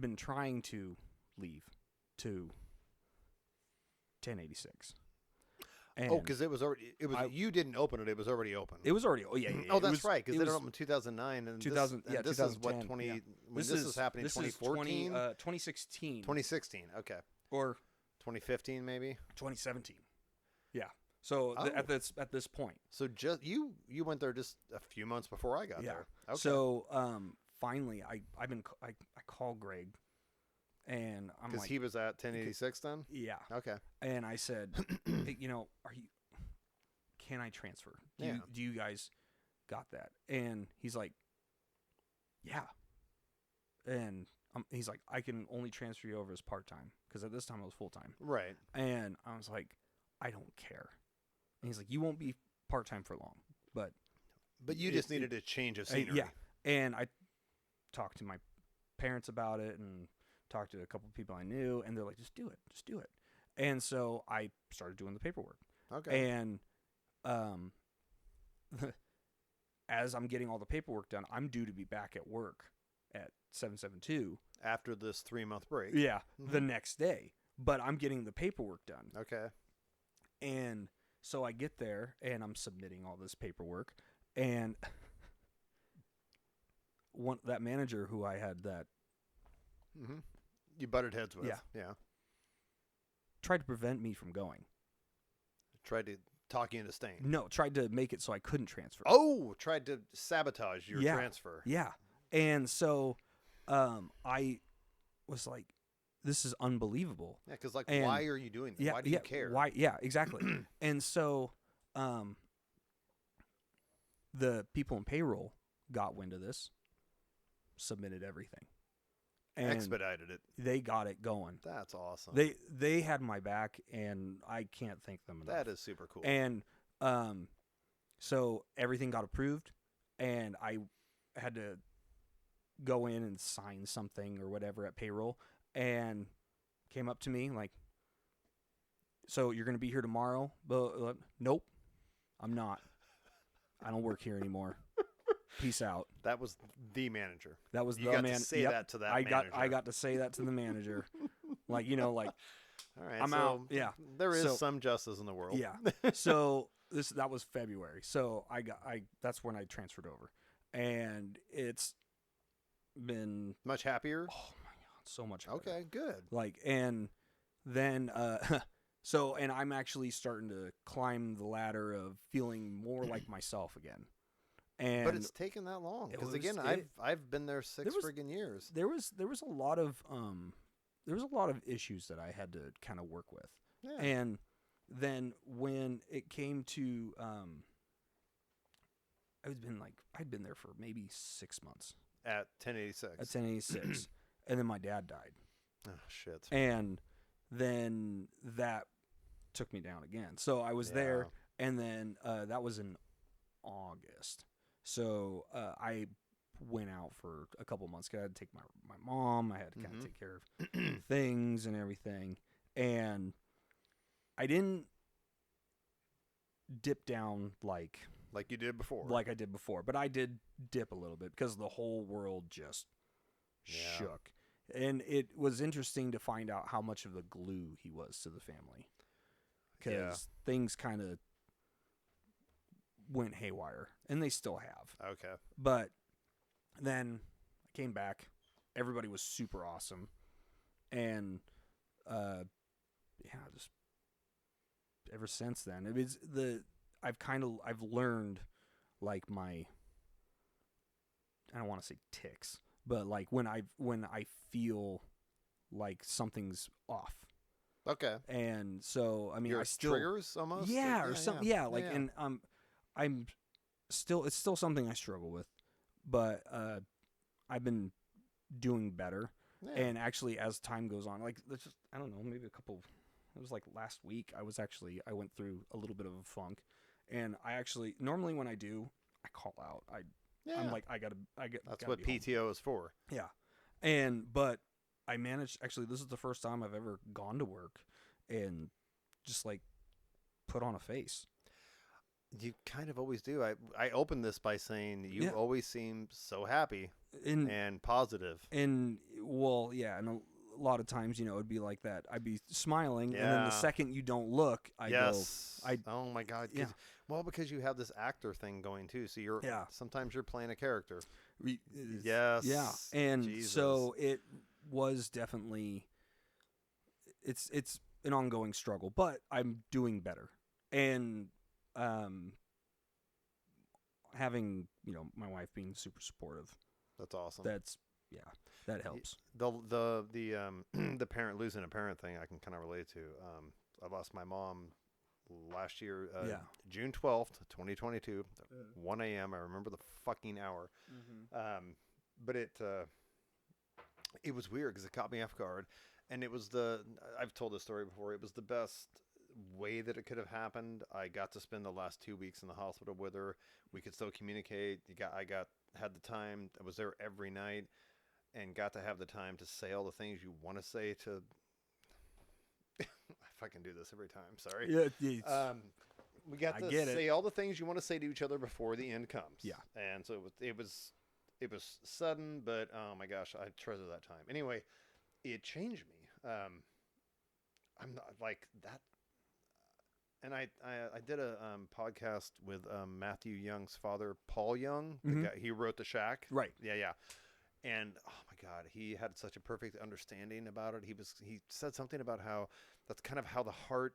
been trying to leave to 1086. And Oh, because it was already. It was. I- You didn't open it. It was already open. it was already. Oh yeah. Oh, it that's was, right. Because it they was- opened in 2009, and 2000 This, yeah, and this is what 2010, 20. yeah. When this is happening, this is 2014, 2016, 2016. Okay. or 2015 maybe. 2017. Yeah. So Oh. at this point. So just you went there just a few months before I got Yeah. there. Okay. So finally I call Greg, and I'm because like, he was at 1086 then. yeah, Okay. and I said, hey, can I transfer? Yeah. Do you guys got that? And he's like, yeah. And he's like, I can only transfer you over as part-time, because at this time I was full-time. Right. And I was like, I don't care. And he's like, you won't be part-time for long, but But you It- just needed a change of scenery. yeah. And I talked to my parents about it and talked to a couple of people I knew, and they're like, just do it. And so I started doing the paperwork. Okay. And as I'm getting all the paperwork done, I'm due to be back at work at 772. After this 3-month break. Yeah, the Mhm. next day. But I'm getting the paperwork done. Okay. And so I get there, and I'm submitting all this paperwork, and that manager who I had that Mm-hmm. You butted heads with. Yeah. Yeah. tried to prevent me from going. Tried to talk you into staying. No, tried to make it so I couldn't transfer. Oh, tried to sabotage your Yeah. transfer. Yeah. And so I was like, this is unbelievable. Yeah, because like, And- why are you doing that? Yeah, Why do yeah, you care? Why? Yeah, exactly. And so the people in payroll got wind of this, submitted everything, and Expedited it. they got it going. That's awesome. They had my back, and I can't thank them enough. That is super cool. And so everything got approved, and I had to go in and sign something or whatever at payroll, and came up to me like, so you're going to be here tomorrow? Nope, I'm not. I don't work here anymore. Peace out. That was the manager. That was You the got man. to say yep, that to that I manager. got to say that to the manager. like All right. I'm so out. Yeah. There is So- some justice in the world. Yeah. So that was February. So that's when I transferred over, and it's been Much happier. oh my god, so much better. Okay. Good. Like, and then and I'm actually starting to climb the ladder of feeling more like myself again. And But it's taken that long because again, I've been there 6 friggin' years. there was a lot of issues that I had to kind of work with. Yeah. And then when it came to I'd been there for maybe 6 months At 1086. at 1086, and then my dad died, Oh shit. and then that took me down again. So I was there, and then that was in August. So I went out for a couple months. 'Cause I had to take my mom. I had to kind of take care of things and everything, and I didn't dip down like you did before. I did before, but I did dip a little bit because the whole world just shook. And it was interesting to find out how much of the glue he was to the family, because things kind of went haywire, and they still have. Okay. But then I came back. Everybody was super awesome, and just ever since then, I've learned like my, I don't want to say tics, but like when I feel like something's off. Okay. And so I mean, Your I still triggers almost. and I'm still, it's still something I struggle with, but I've been doing better. Yeah. And actually, as time goes on, like let's just, I don't know, maybe it was like last week, I went through a little bit of a funk, and I actually, normally when I do, I call out. I'm like, That's gotta what be home. PTO is for. Yeah. But I managed, actually, this is the first time I've ever gone to work and just like put on a face. You kind of always do. I opened this by saying you always seem so happy and positive. And well, yeah, and a lot of times, it'd be like that. I'd be smiling, and then the second you don't look, oh my God. Yeah. Well, because you have this actor thing going too, so sometimes you're playing a character. Yes. Yeah. And Jesus. so it was definitely, it's an ongoing struggle, but I'm doing better. And having, my wife being super supportive. That's awesome. That helps. The parent losing a parent thing I can kind of relate to. I lost my mom last year, June 12th, 2022, 1 a.m. I remember the fucking hour. Mm-hmm. But it was weird because it caught me off guard, and it was I've told this story before. It was the best way that it could have happened. I got to spend the last 2 weeks in the hospital with her. We could still communicate. Had the time. I was there every night, and got to have the time to say all the things you want to say to. If I can do this every time, sorry. Yeah, we got to say all the things you want to say to each other before the end comes. Yeah, and so it was sudden, but oh my gosh, I treasure that time. Anyway, it changed me. I'm not like that. And I did a podcast with Matthew Young's father, Paul Young, the guy, he wrote The Shack. Right. Yeah. And oh my God, he had such a perfect understanding about it. He said something about how that's kind of how the heart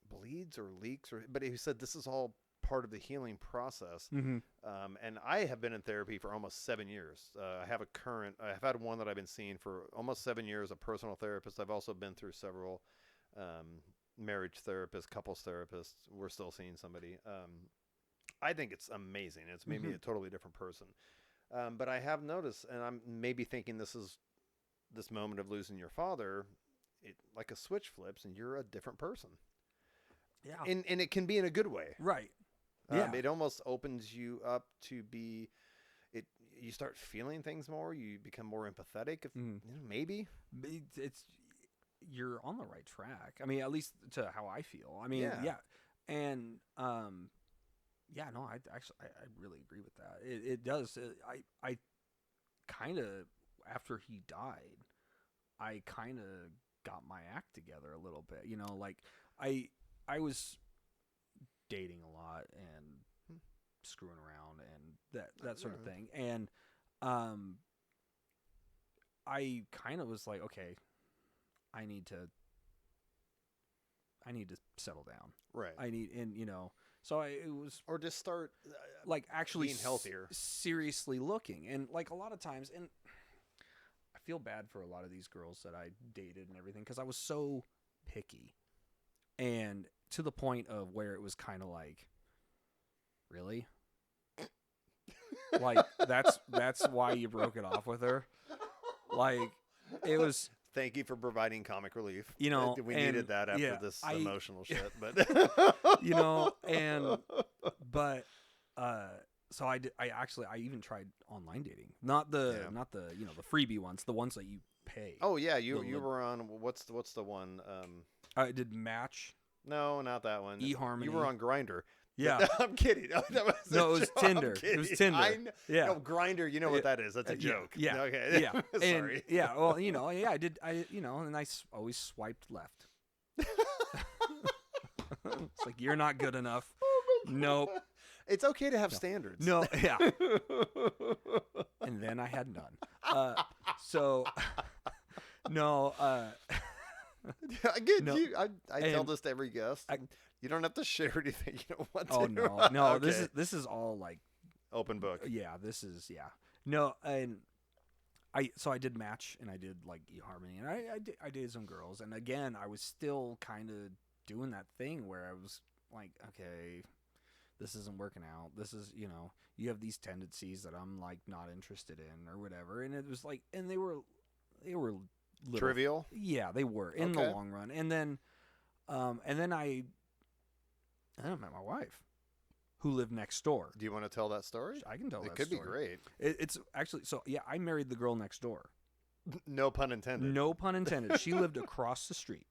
bleeds or leaks, but he said this is all part of the healing process. Mm-hmm. And I have been in therapy for almost 7 years. I've had one that I've been seeing for almost 7 years, a personal therapist. I've also been through several marriage therapists, couples therapists. We're still seeing somebody. I think it's amazing. It's made me a totally different person. But I have noticed, and I'm maybe thinking this moment of losing your father, it like a switch flips and you're a different person. Yeah. And it can be in a good way. Right. Yeah. It almost opens you up to be it. You start feeling things more. You become more empathetic. Maybe you're on the right track. I mean, at least to how I feel. I mean, yeah. And no, I really agree with that. It does. I kind of, after he died, I kind of got my act together a little bit. You know, like I was dating a lot and screwing around and that sort of thing. And I kind of was like, okay, I need to settle down. Right. And you know, so it was, or just start like actually being healthier, seriously looking. And like a lot of times, and I feel bad for a lot of these girls that I dated and everything, because I was so picky, and to the point of where it was kind of like, really, like that's why you broke it off with her. Like, it was. Thank you for providing comic relief. You know, we needed that after this emotional shit, but you know, so I even tried online dating, not the you know, the freebie ones, the ones that you pay. Oh yeah, you were on what's the one? I did Match. No, not that one. eHarmony. You were on Grindr. Yeah, I'm kidding. No, it was Tinder. It was Tinder. Yeah, no, Grindr. You know what that is? That's a joke. Yeah. Okay. Yeah. Sorry. And, yeah. Well, you know, yeah, I did. You know, and I always swiped left. It's like, you're not good enough. Nope. It's okay to have standards. No. Yeah. And then I had none. So. No. Again, no. I tell this to every guest. You don't have to share anything you don't want to. Oh no. Okay. This is all like open book. Yeah, this is No, and I did Match, and I did like eHarmony, and I dated some girls, and again I was still kind of doing that thing where I was like, okay, this isn't working out. This is, you know, you have these tendencies that I'm like not interested in or whatever, and it was like, and they were little, trivial. Yeah, they were in the long run, and then I met my wife, who lived next door. Do you want to tell that story? I can tell that story. It could be great. It's actually, so yeah, I married the girl next door. No pun intended. No pun intended. She lived across the street.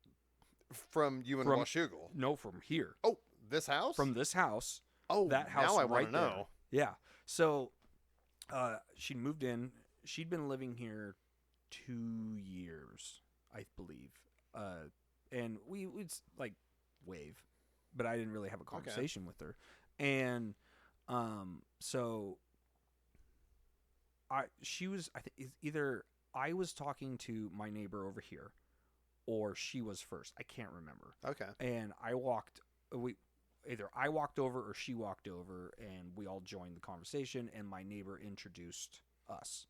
From you in Washougal? No, from here. Oh, this house? From this house. Oh, that house. Now I want to know. There. Yeah. So, she'd moved in. She'd been living here 2 years, I believe. And we'd like wave, but I didn't really have a conversation with her. And so she was, I think, either I was talking to my neighbor over here, or she was first. I can't remember. Okay. And either I walked over or she walked over, and we all joined the conversation, and my neighbor introduced us.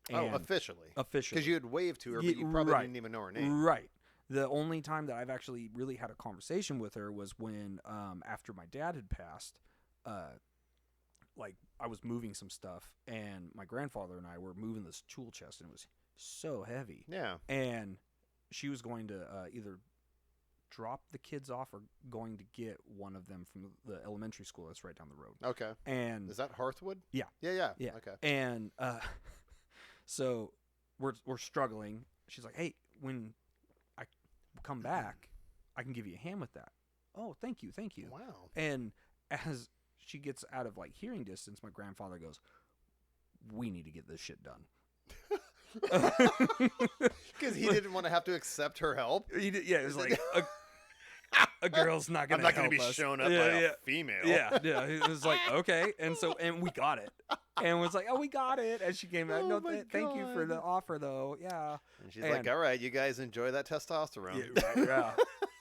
And officially. Officially. Because you had waved to her, but you probably didn't even know her name. Right. The only time that I've actually really had a conversation with her was when, after my dad had passed, like I was moving some stuff, and my grandfather and I were moving this tool chest, and it was so heavy. Yeah. And she was going to either drop the kids off or going to get one of them from the elementary school that's right down the road. Okay. And is that Hearthwood? Yeah. Yeah. Okay. And so we're struggling. She's like, "Hey, when I come back, I can give you a hand with that." Oh, thank you. Wow. And as she gets out of like hearing distance, my grandfather goes, "We need to get this shit done." Because he didn't want to have to accept her help. It was like a girl's not gonna. I'm not gonna be shown up by a female. Yeah. It was like, okay, and we got it, and was like, oh, we got it, and she came back. No, thank you for the offer, though. Yeah. And she's like, all right, you guys enjoy that testosterone. Yeah.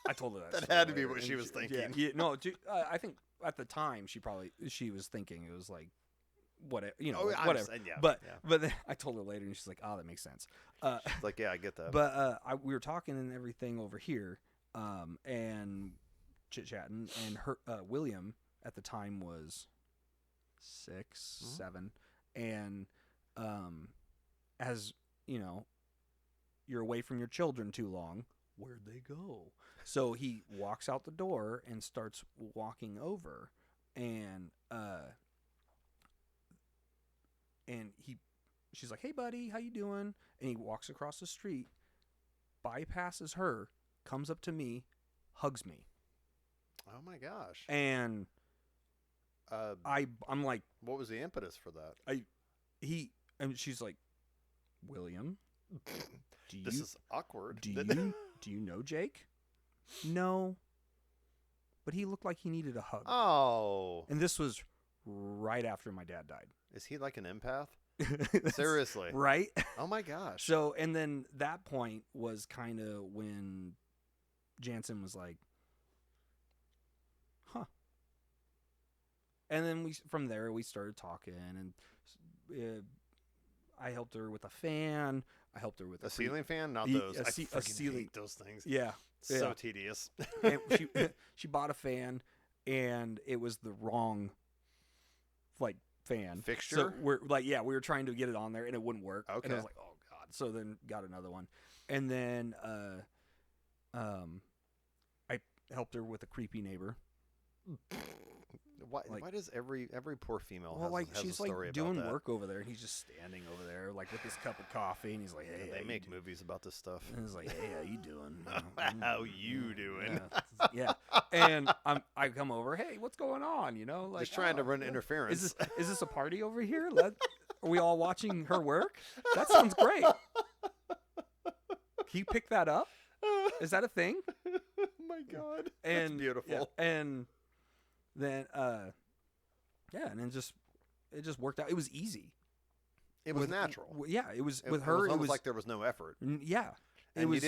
I told her that. That had to be what she was thinking. Yeah. No, I think at the time she was thinking it was like, whatever, whatever. But then I told her later, and she's like, "Oh, that makes sense." She's like, "Yeah, I get that." But we were talking and everything over here, and chit chatting, and her William at the time was 6, 7, and as you know, you're away from your children too long. Where'd they go? So he walks out the door and starts walking over, and she's like, "Hey, buddy, how you doing?" And he walks across the street, bypasses her, comes up to me, hugs me. Oh my gosh! And I'm like, what was the impetus for that? And she's like, "William, this is awkward. Do Do you know Jake? No. But he looked like he needed a hug. Oh. And this was right after my dad died. Is he like an empath? Seriously. Right? Oh my gosh. So, and then that point was kind of when Jansen was like, huh. And then from there we started talking, and I helped her with a fan. I helped her with a ceiling fan, not those. I ceiling. hate those things. Yeah, so tedious. And she bought a fan, and it was the wrong fan fixture. So we were trying to get it on there, and it wouldn't work. Okay. And I was like, oh god. So then got another one, and then I helped her with a creepy neighbor. Why does every poor female has she's a story doing about that? work over there, and he's just standing over there with this cup of coffee, and he's like, hey, they make movies about this stuff. And he's like, hey, how you doing? How you doing? Yeah. And I come over, hey, what's going on? Just trying to run interference. Is this a party over here? Are we all watching her work? That sounds great. Can you pick that up? Is that a thing? Oh my god. And that's beautiful. Yeah, and then and then it just worked out. It was easy. It was natural. Yeah, it was with it her. It was like there was no effort. Yeah. And you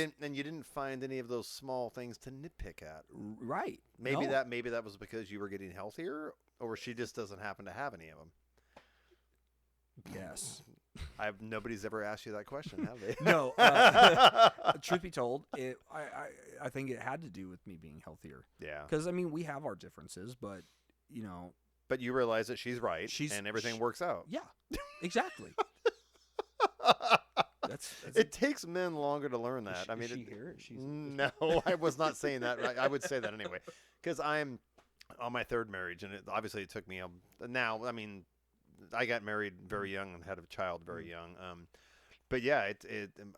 didn't find any of those small things to nitpick at. Right. Maybe that was because you were getting healthier, or she just doesn't happen to have any of them. Yes. Nobody's ever asked you that question, have they? No. Truth be told, I think it had to do with me being healthier. Yeah. Because we have our differences, but But you realize that she's right, and everything works out. Yeah. Exactly. It takes men longer to learn that. Is she here? No, I was not saying that. I would say that anyway, because I'm on my third marriage, and obviously it took me. Now, I got married very young and had a child very young. But yeah,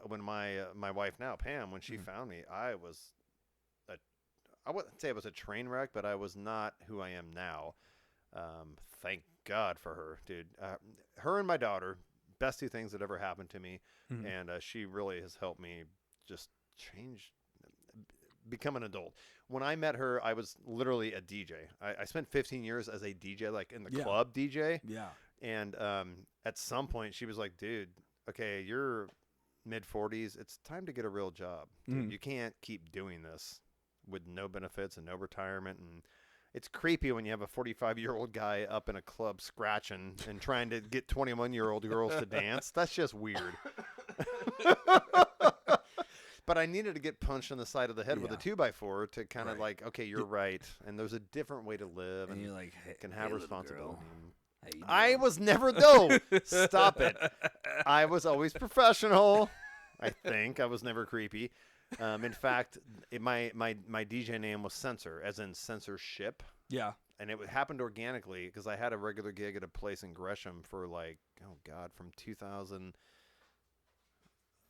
when my wife now, Pam, when she found me, I wouldn't say I was a train wreck, but I was not who I am now. Thank God for her, dude. Her and my daughter, best two things that ever happened to me. Mm-hmm. And she really has helped me just become an adult. When I met her, I was literally a DJ. I spent 15 years as a DJ, like in the club DJ. Yeah. And at some point, she was like, dude, okay, you're mid-40s. It's time to get a real job. Dude, you can't keep doing this with no benefits and no retirement. And it's creepy when you have a 45-year-old guy up in a club scratching and trying to get 21-year-old girls to dance. That's just weird. But I needed to get punched in the side of the head with a 2x4 to kind of like, okay, you're right. And there's a different way to live. And you're like, can have responsibility. I was never, no, stop it. I was always professional. I think I was never creepy. In fact, my DJ name was Censor, as in censorship. Yeah. And it happened organically because I had a regular gig at a place in Gresham for from 2000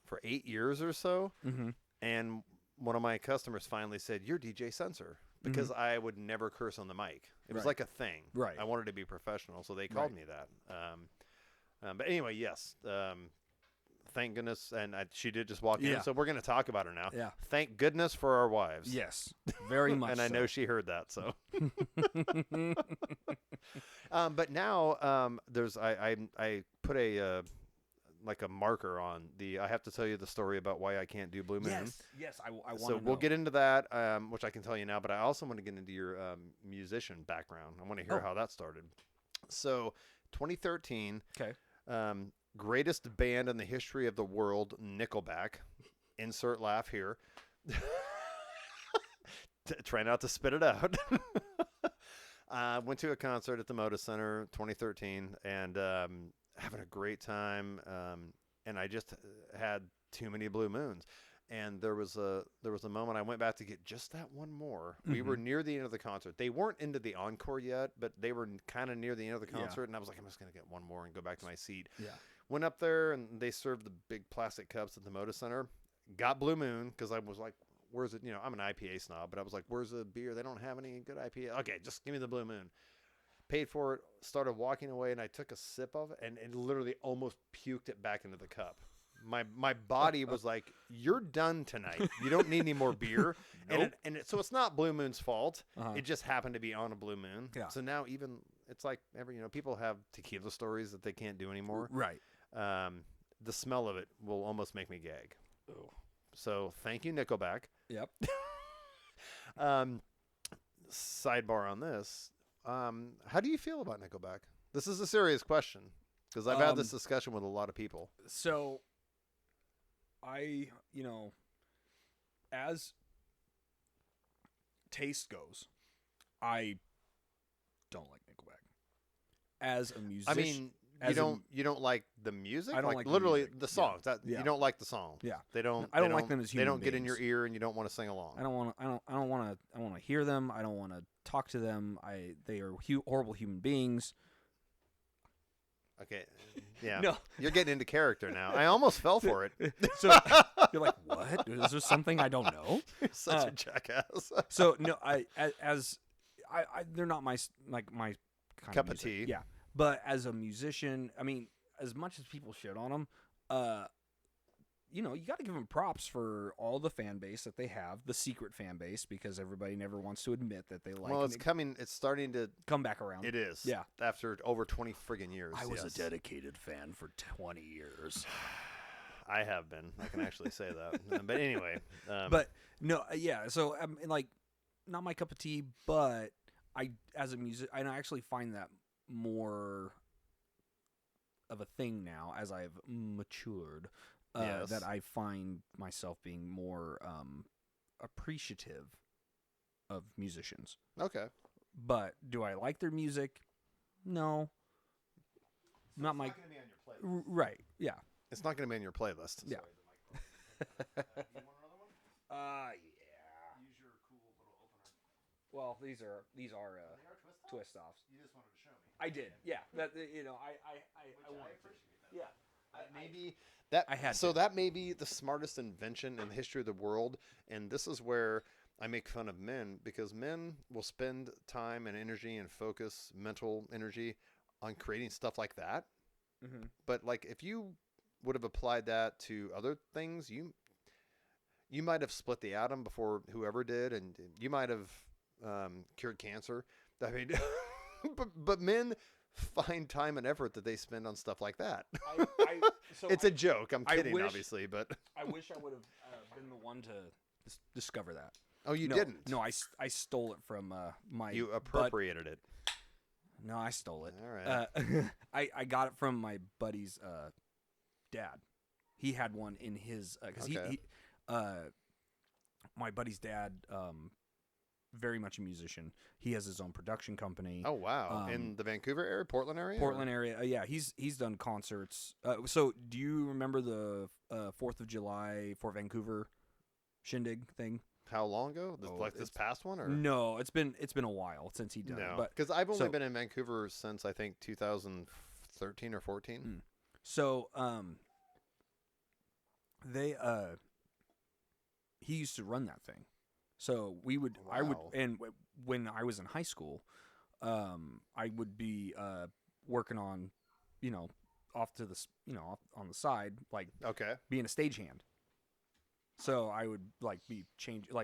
for 8 years or so. Mm-hmm. And one of my customers finally said, "You're DJ Censor," because I would never curse on the mic. It was like a thing. Right. I wanted to be professional, so they called me that. But anyway, yes. Thank goodness, and she did just walk in, so we're going to talk about her now. Yeah. Thank goodness for our wives. Yes, very much. And I know she heard that, so. But now there's I put a like a marker on I have to tell you the story about why I can't do Blue Moon. Yes, I want to So know. we'll get into that, which I can tell you now, but I also want to get into your musician background. I want to hear how that started. So 2013. Okay. Greatest band in the history of the world, Nickelback. Insert laugh here. Try not to spit it out. Went to a concert at the Moda Center 2013 and having a great time. And I just had too many Blue Moons. And there was a moment I went back to get just that one more. Mm-hmm. We were near the end of the concert. They weren't into the encore yet, but they were kind of near the end of the concert. And I was like, I'm just going to get one more and go back to my seat. Yeah. Went up there, and they served the big plastic cups at the Moda Center. Got Blue Moon, because I was like, where's it? I'm an IPA snob, but I was like, where's the beer? They don't have any good IPA. Okay, just give me the Blue Moon. Paid for it, started walking away, and I took a sip of it, and it literally almost puked it back into the cup. my body was like, "You're done tonight. You don't need any more beer." Nope. So it's not Blue Moon's fault. Uh-huh. It just happened to be on a Blue Moon. Yeah. So now even it's like people have tequila stories that they can't do anymore. Right. The smell of it will almost make me gag. Oh. So thank you, Nickelback. Yep. Sidebar on this. How do you feel about Nickelback? This is a serious question because I've had this discussion with a lot of people. So, as taste goes, I don't like Nickelback. As a musician, I mean, you don't like the music. I don't like the literally music. the songs. Yeah. You don't like the songs. Yeah. They don't. I don't like them as They human don't get in your beings. ear, and you don't want to sing along. I don't want to hear them. I don't want to talk to them. They are horrible human beings. Okay. Yeah. No. You're getting into character now. I almost fell for it. So you're like, what? Is there something I don't know? You're such a jackass. So no, they're not my kind Cup of music. tea. Yeah, but as a musician, I mean, as much as people shit on them, you got to give them props for all the fan base that they have, the secret fan base, because everybody never wants to admit that they like. Well, it's starting to come back around. It is. Yeah. After over 20 friggin' years. I was yes. a dedicated fan for 20 years. I have been. I can actually say that. But anyway. But no, yeah. So like, not my cup of tea. But I actually find that more of a thing now as I've matured. Yes. That I find myself being more appreciative of musicians. Okay. But do I like their music? No. Not my. It's not going to be on your playlist. Right. Yeah. It's not going to be on your playlist. Yeah. You want another one? Yeah. Use your cool little opener. Well, these are twist offs. You just wanted to show me. I did. Yeah. That I wanted to. Yeah. Maybe that I had so to. that may be the smartest invention in the history of the world, and this is where I make fun of men because men will spend time and energy and focus, mental energy, on creating stuff like that. Mm-hmm. But like if you would have applied that to other things, you might have split the atom before whoever did, and you might have cured cancer. I mean, but men find time and effort that they spend on stuff like that. It's a joke. I'm kidding, obviously, but I wish I would have been the one to discover that. Oh, you didn't? No, I stole it from my. You appropriated it. No, I stole it. All right. I got it from my buddy's dad. He had one in his because he my buddy's dad very much a musician. He has his own production company. Oh wow! In the Vancouver area, Portland area. Portland area. Yeah, he's done concerts. So do you remember the 4th of July for Vancouver shindig thing? How long ago? This past one, or no? It's been a while since he done it. No, because I've only been in Vancouver since I think 2013 or 14. So he used to run that thing. So we would, I would, and when I was in high school, I would be working on, off to the, off on the side, like being a stagehand. So I would be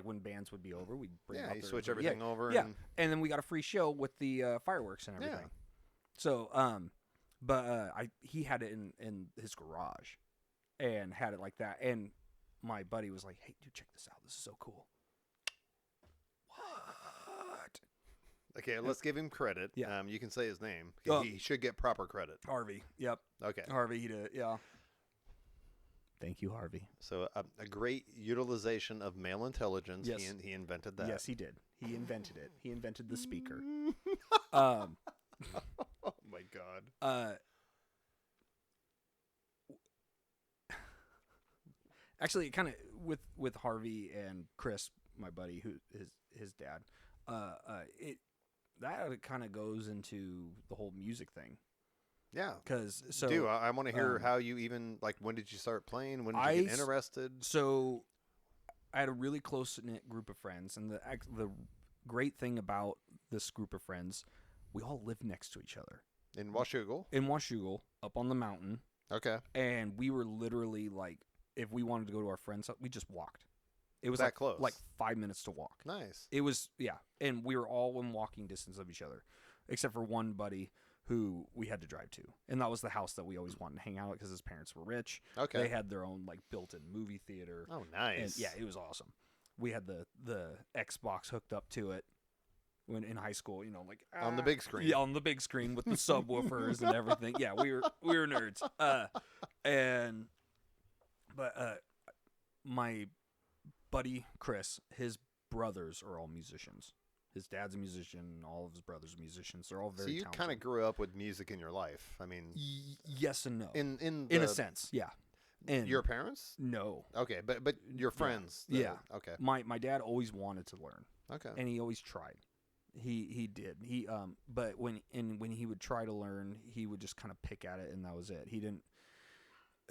when bands would be over, we'd bring you up switch everything over. Yeah, and then we got a free show with the fireworks and everything. Yeah. So he had it in his garage, and had it like that. And my buddy was like, "Hey, dude, check this out. This is so cool." Okay, let's give him credit. Yeah. You can say his name. He should get proper credit. Harvey. Yep. Okay. Harvey, he did. Yeah. Thank you, Harvey. So a great utilization of male intelligence. Yes. He invented that. Yes, he did. He invented it. He invented the speaker. Oh my God. Actually, kind of with Harvey and Chris, my buddy, who is his dad. That kind of goes into the whole music thing. Yeah. Because I want to hear how you even when did you start playing? When did you get interested? So I had a really close knit group of friends, and the great thing about this group of friends, we all lived next to each other in Washougal. up on the mountain, Okay. And we were literally like, if we wanted to go to our friend's house, we just walked. It was that close. like 5 minutes to walk. Nice. It was, yeah. And we were all in walking distance of each other, except for one buddy who we had to drive to. And that was the house that we always wanted to hang out at because his parents were rich. Okay. They had their own like built-in movie theater. Oh, nice. And yeah, it was awesome. We had the Xbox hooked up to it when in high school, you know, like on the big screen. Yeah, on the big screen with the subwoofers and everything. Yeah, we were nerds. But my buddy Chris, his brothers are all musicians. His dad's a musician. All of his brothers are musicians. They're all very talented. So you kind of grew up with music in your life. I mean, yes and no. In a sense, yeah. And your parents? No. Okay, but your friends? Yeah. Okay. My dad always wanted to learn. Okay. And he always tried. He did. But when he would try to learn, he would just kind of pick at it, and that was it. It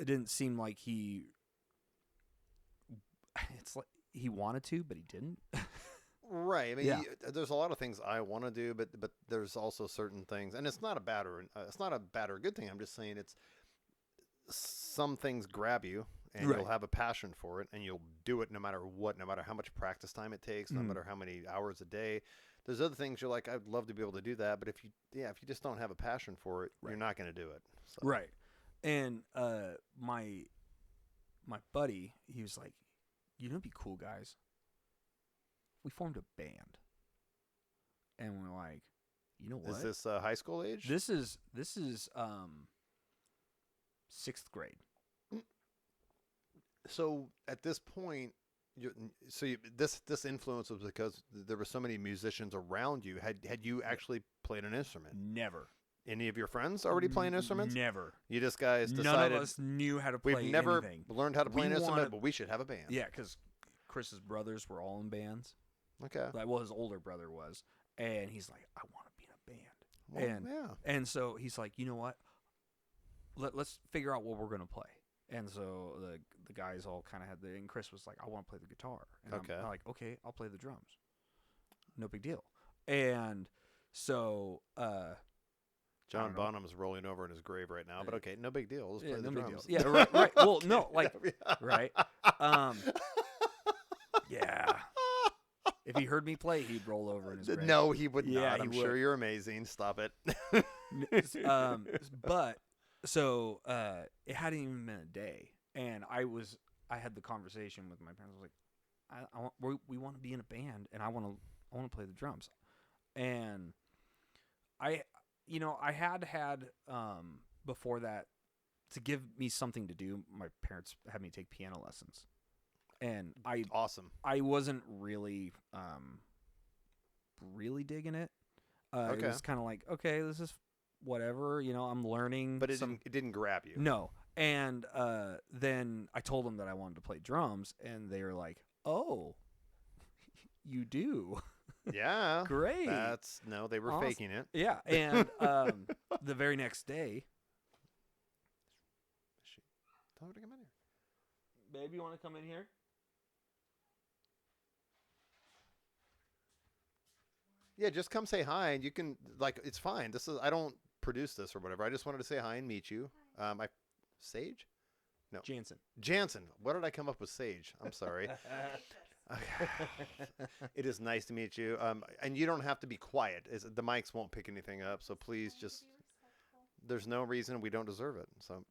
didn't seem like it's like he wanted to, but he didn't. Right. I mean, yeah. There's a lot of things I want to do, but there's also certain things, and it's not a bad or good thing. I'm just saying some things grab you, and right. You'll have a passion for it, and you'll do it no matter what, no matter how much practice time it takes, no matter how many hours a day. There's other things you're like, I'd love to be able to do that, but if you just don't have a passion for it, right. You're not going to do it. So. Right. And my buddy, he was like, you know, it'd be cool, guys. We formed a band, and we're like, you know what? Is this high school age? This is 6th grade. So at this point, this influence was because there were so many musicians around you. Had you actually played an instrument? Never. Any of your friends already playing instruments? Never. You just guys decided. None of us knew how to play We've never anything. learned how to play an instrument, but we should have a band. Yeah, because Chris's brothers were all in bands. Okay. Like, well, his older brother was, and he's like, I want to be in a band. Well, and so he's like, you know what? Let's figure out what we're gonna play. And so the guys all kind of had and Chris was like, I want to play the guitar. And okay. I'm like, okay, I'll play the drums. No big deal. And so John Bonham's rolling over in his grave right now, but okay, no big deal. Let's play the drums. Yeah, right. Well, no, like, right. Yeah. If he heard me play, he'd roll over in his grave. No, he would yeah, not. I'm sure you're amazing. Stop it. But so it hadn't even been a day, and I had the conversation with my parents. I was like, we want to be in a band, and I want to play the drums, and I had before that to give me something to do. My parents had me take piano lessons. And awesome. I wasn't really digging it. Okay. It was kind of like, okay, this is whatever, I'm learning. But it didn't grab you. No. And then I told them that I wanted to play drums, and they were like, "Oh, you do." Yeah. Great. They were awesome. faking it. Yeah. And the very next day. Tell her to come in here. Babe, you want to come in here? Yeah, just come say hi, and you can it's fine. I don't produce this or whatever. I just wanted to say hi and meet you. Sage? No. Jansen. What did I come up with? Sage. I'm sorry. It is nice to meet you. And you don't have to be quiet. The mics won't pick anything up, so please just. There's no reason we don't deserve it. So.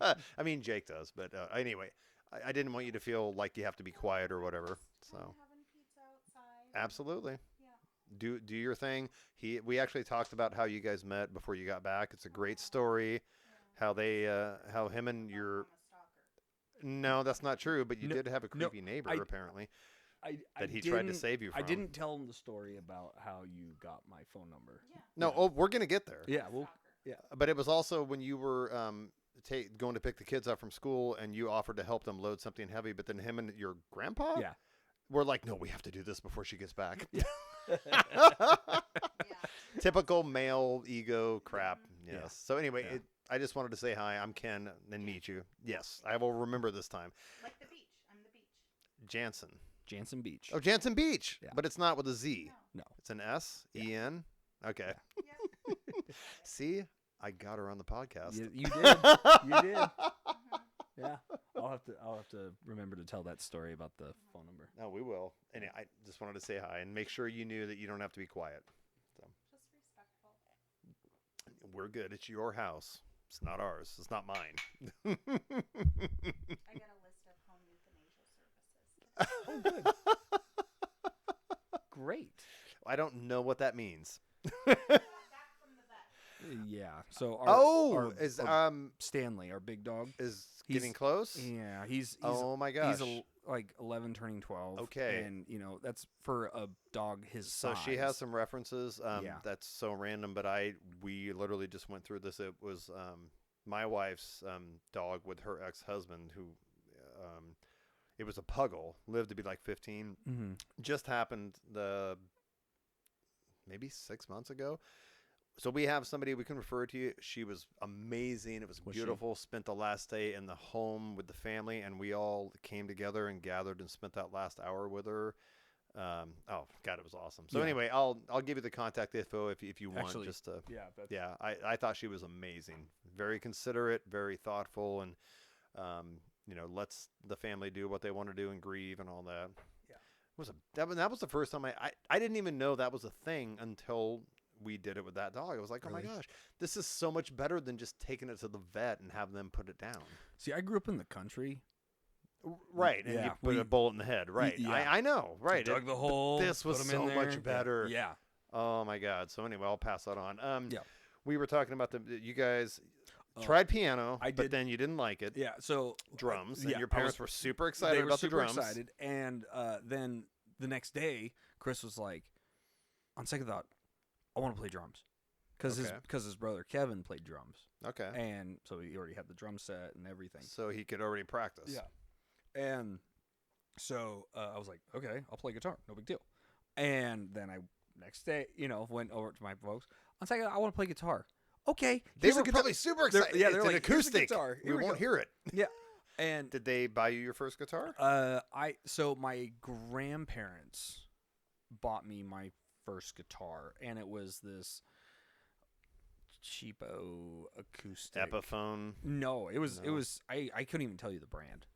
I mean, Jake does, but anyway, I didn't want you to feel like you have to be quiet or whatever. So. Having pizza outside. Absolutely. Yeah. Do your thing. We actually talked about how you guys met before you got back. It's a great story. Yeah. How him and your. No, that's not true. But you did have a creepy neighbor apparently. That he tried to save you from. I didn't tell him the story about how you got my phone number. Yeah. No, we're gonna get there. Yeah, yeah. But it was also when you were going to pick the kids up from school, and you offered to help them load something heavy. But then him and your grandpa, were like, no, we have to do this before she gets back. Yeah. Typical male ego crap. Yes. Yeah. So anyway, I just wanted to say hi. I'm Ken, and meet you. Yes, I will remember this time. Like the beach. I'm the beach. Jansen Beach. Oh, Jansen Beach. Yeah. But it's not with a Z. No. It's an S, E-N. Okay. Yeah. See, I got her on the podcast. You did. You did. Yeah. I'll have to remember to tell that story about the phone number. No, we will. And I just wanted to say hi and make sure you knew that you don't have to be quiet. So. Just respectful. We're good. It's your house. It's not ours. It's not mine. I got a list of home euthanasia services. Oh, good. Great. I don't know what that means. Back from the vet. Yeah. So is Stanley, our big dog, is he's getting close? Yeah, he's Oh my gosh. He's like 11 turning 12. Okay. And that's for a dog his So size. she has some references. Yeah. That's so random, but we literally just went through this. It was my wife's dog with her ex-husband, who it was a puggle, lived to be like 15. Mm-hmm. Just happened maybe 6 months ago. So we have somebody we can refer to you. She was amazing. It was beautiful. Spent the last day in the home with the family, and we all came together and gathered and spent that last hour with her. Oh God, it was awesome. So anyway, I'll give you the contact info if you want. Actually, just to, yeah. I thought she was amazing. Very considerate, very thoughtful, and lets the family do what they want to do and grieve and all that. Yeah, that was the first time I didn't even know that was a thing until we did it with that dog. I was like, Really? oh my gosh, this is so much better than just taking it to the vet and having them put it down. See, I grew up in the country. Right, and you put a bullet in the head. Right, Yeah. I know. Right, Dug the hole. This was put 'em so in there. much better. Yeah. Oh my God. So anyway, I'll pass that on. Yeah. We were talking about you guys tried piano, I but did. then you didn't like it. Yeah. So Drums, and yeah, your I parents was- were super excited they were about super the drums. excited, and then the next day, Chris was like, on second thought, I want to play drums, because his brother Kevin played drums, Okay. and so he already had the drum set and everything. So he could already practice. Yeah. And so I was like, okay, I'll play guitar, no big deal. And then next day, went over to my folks. On second, I want to play guitar. Okay, They here's a were guitar. probably super excited. They're It's an like, here's a acoustic. guitar. We Here we won't go. hear it. Yeah. And Did they buy you your first guitar? so my grandparents bought me my first guitar, and it was this cheapo acoustic. Epiphone. No, it was I couldn't even tell you the brand.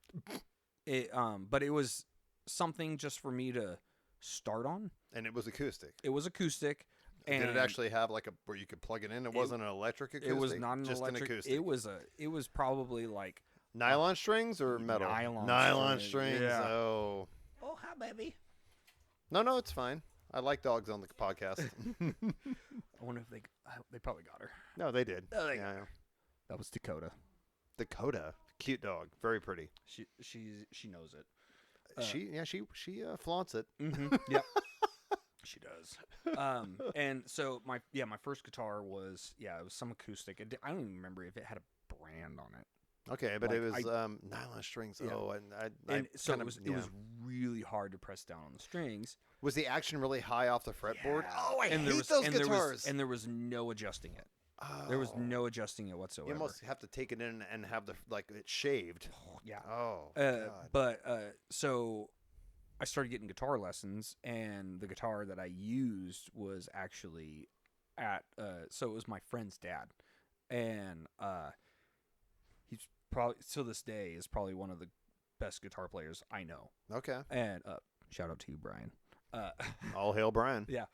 But it was something just for me to start on. And it was acoustic. It was acoustic. And Did it actually have like where you could plug it in? It wasn't an electric acoustic. It was not an just electric. an acoustic. It was probably like Nylon strings or metal? Nylon strings. yeah. Oh. Oh, hi, baby. No, it's fine. I like dogs on the podcast. I wonder if they probably got her. No, they did. Oh, they yeah. got her. That was Dakota. Dakota, cute dog, very pretty. She knows it. She flaunts it. Mm-hmm. Yep. She does. And so my first guitar was it was some acoustic. I don't even remember if it had a brand on it. Okay, but Like, it was nylon strings. Yeah. Oh, And so it was really hard to press down on the strings. Was the action really high off the fretboard? Yeah. Oh, I and hate those guitars. There was no adjusting it. Oh. There was no adjusting it whatsoever. You almost have to take it in and have it shaved. Yeah. Oh. God. But so I started getting guitar lessons, and the guitar that I used was actually so it was my friend's dad, and he's probably till this day is probably one of the best guitar players I know. Okay. And shout out to you, Brian. All hail Brian. Yeah.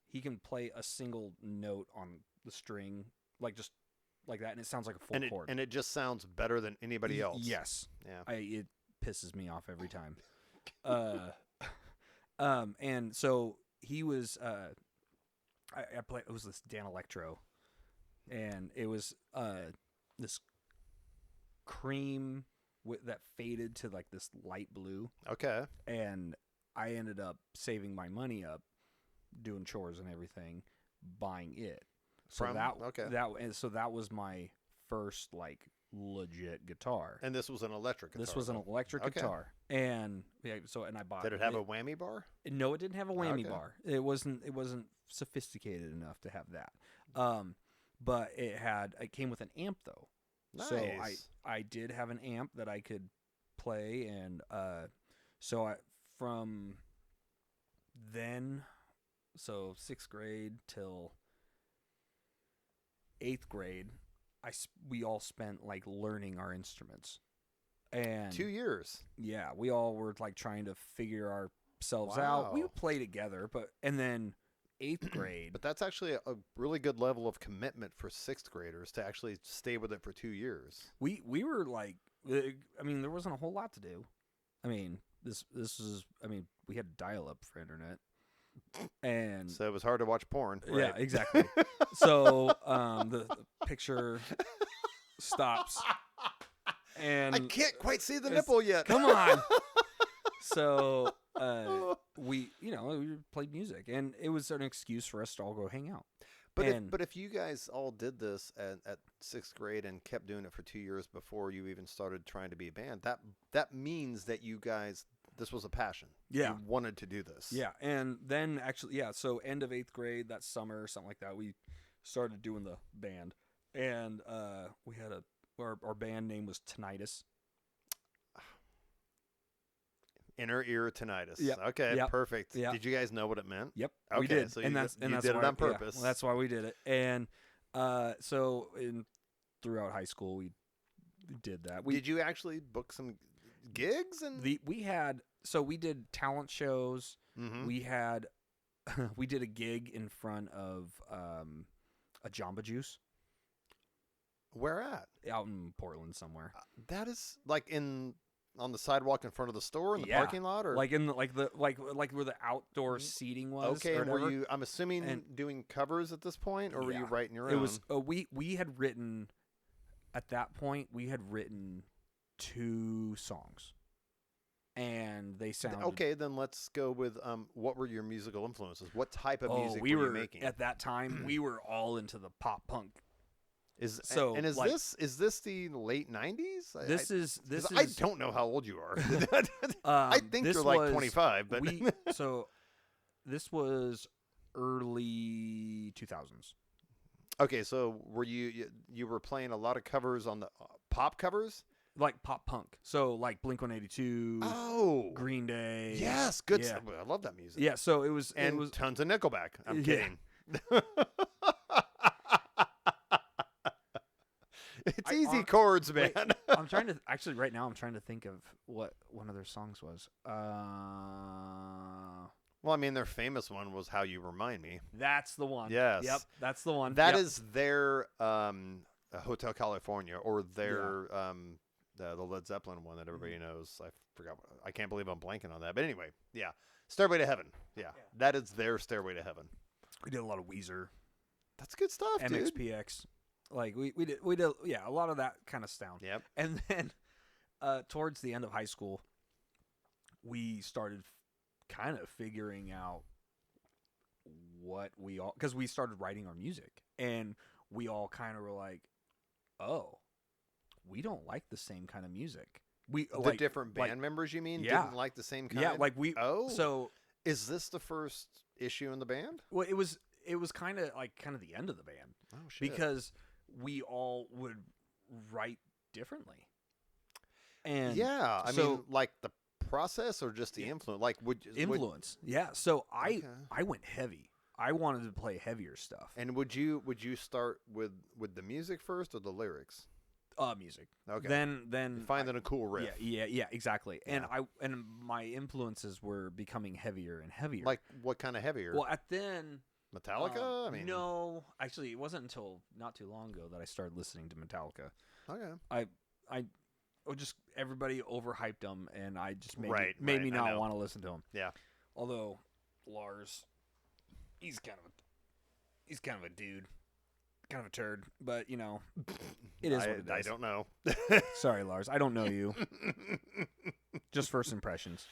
He can play a single note on the string, just like that, and it sounds like a full chord. And it just sounds better than anybody else. Yes. Yeah. It pisses me off every time. And so he was. I played. It was this Dan Electro, and it was this cream that faded to like this light blue. Okay. And I ended up saving my money up, doing chores and everything, buying it. So that was my first legit guitar. And this was an electric guitar. This was an electric guitar. And and I bought it. Did it have a whammy bar? No, it didn't have a whammy Okay. bar. It wasn't sophisticated enough to have that. But it came with an amp though. Nice. So I did have an amp that I could play, and from then, so 6th grade till 8th grade, we all spent like learning our instruments, and 2 years. Yeah, we all were like trying to figure ourselves out. We Wow. would play together, and then 8th grade. But that's actually a really good level of commitment for 6th graders to actually stay with it for 2 years. We were like, I mean, there wasn't a whole lot to do. I mean, this is, I mean, we had dial-up for internet, and So it was hard to watch porn. yeah, Right. exactly. So the picture stops, and I can't quite see the it's- nipple yet. come on. So we played music, and it was an excuse for us to all go hang out. But if you guys all did this at 6th grade and kept doing it for 2 years before you even started trying to be a band, that means that you guys, this was a passion. Yeah. You wanted to do this. Yeah, and then actually, yeah, so end of 8th grade, that summer or something like that, we started doing the band, and we had our band name was Tinnitus. Inner ear tinnitus. Yep. Okay, Yep. Perfect. Yep. Did you guys know what it meant? Yep, Okay, we did, so and you that's did it why, on purpose. Yeah, that's why we did it, and so throughout high school we did that. Did you actually book some gigs and We did talent shows. Mhm. We had we did a gig in front of a Jamba Juice Where at? out in Portland somewhere. That is like on the sidewalk in front of the store in the Yeah. parking lot, or Like in the, like where the outdoor seating was. okay. or And whatever. were you? I'm assuming And- doing covers at this point, or were you Yeah. writing your It own? was we had written at that point. We had written 2 songs, and they sounded Okay, then let's go with what were your musical influences? What type of Oh, music we were were you making? at that time. We were all into the pop punk. Is so, and is like- this the late 90s? This is I don't know how old you are. I think this you're like was- 25, but so this was early 2000s. okay. So were you were playing a lot of covers on the pop covers? Like pop punk. So like Blink-182, Oh, Green Day. yes, good Yeah. stuff. I love that music. Yeah, so it was and tons of Nickelback. I'm Yeah. kidding. It's easy chords, man. wait, I'm trying to actually right now I'm trying to think of what one of their songs was. Well, I mean, their famous one was "How You Remind Me." That's the one. Yes. Yep, that's the one. That Yep. is their Hotel California, or their the Led Zeppelin one that everybody knows. I forgot. I can't believe I'm blanking on that. But anyway, yeah, Stairway to Heaven. Yeah, that is their Stairway to Heaven. We did a lot of Weezer, That's good stuff, dude. MXPX. Like we did yeah, a lot of that kind of sound. Yep. And then towards the end of high school, we started kind of figuring out what we all, because we started writing our music, and we all kind of were like, oh, we don't like the same kind of music. We The different band members, you mean, yeah. didn't like the same kind? yeah, like we. Oh. So Is this the first issue in the band? well, it was kind of the end of the band, Oh, shit. because we all would write differently. And yeah, I so- mean, like the process or just the influence? Like, would influence. Yeah. So Okay. I went heavy. I wanted to play heavier stuff. And would you start with the music first or the lyrics? Music. Okay. Then Finding a cool riff. Yeah, exactly. Yeah. And my influences were becoming heavier and heavier. Like what kind of heavier? well, at then Metallica? I mean, no, actually, it wasn't until not too long ago that I started listening to Metallica. Okay. I just everybody overhyped them, and I just made Right, me right, I not know. want to listen to them. Yeah. Although Lars, he's kind of a dude, kind of a turd, but you know, it is what it is. I don't know. Sorry, Lars, I don't know you. Just first impressions.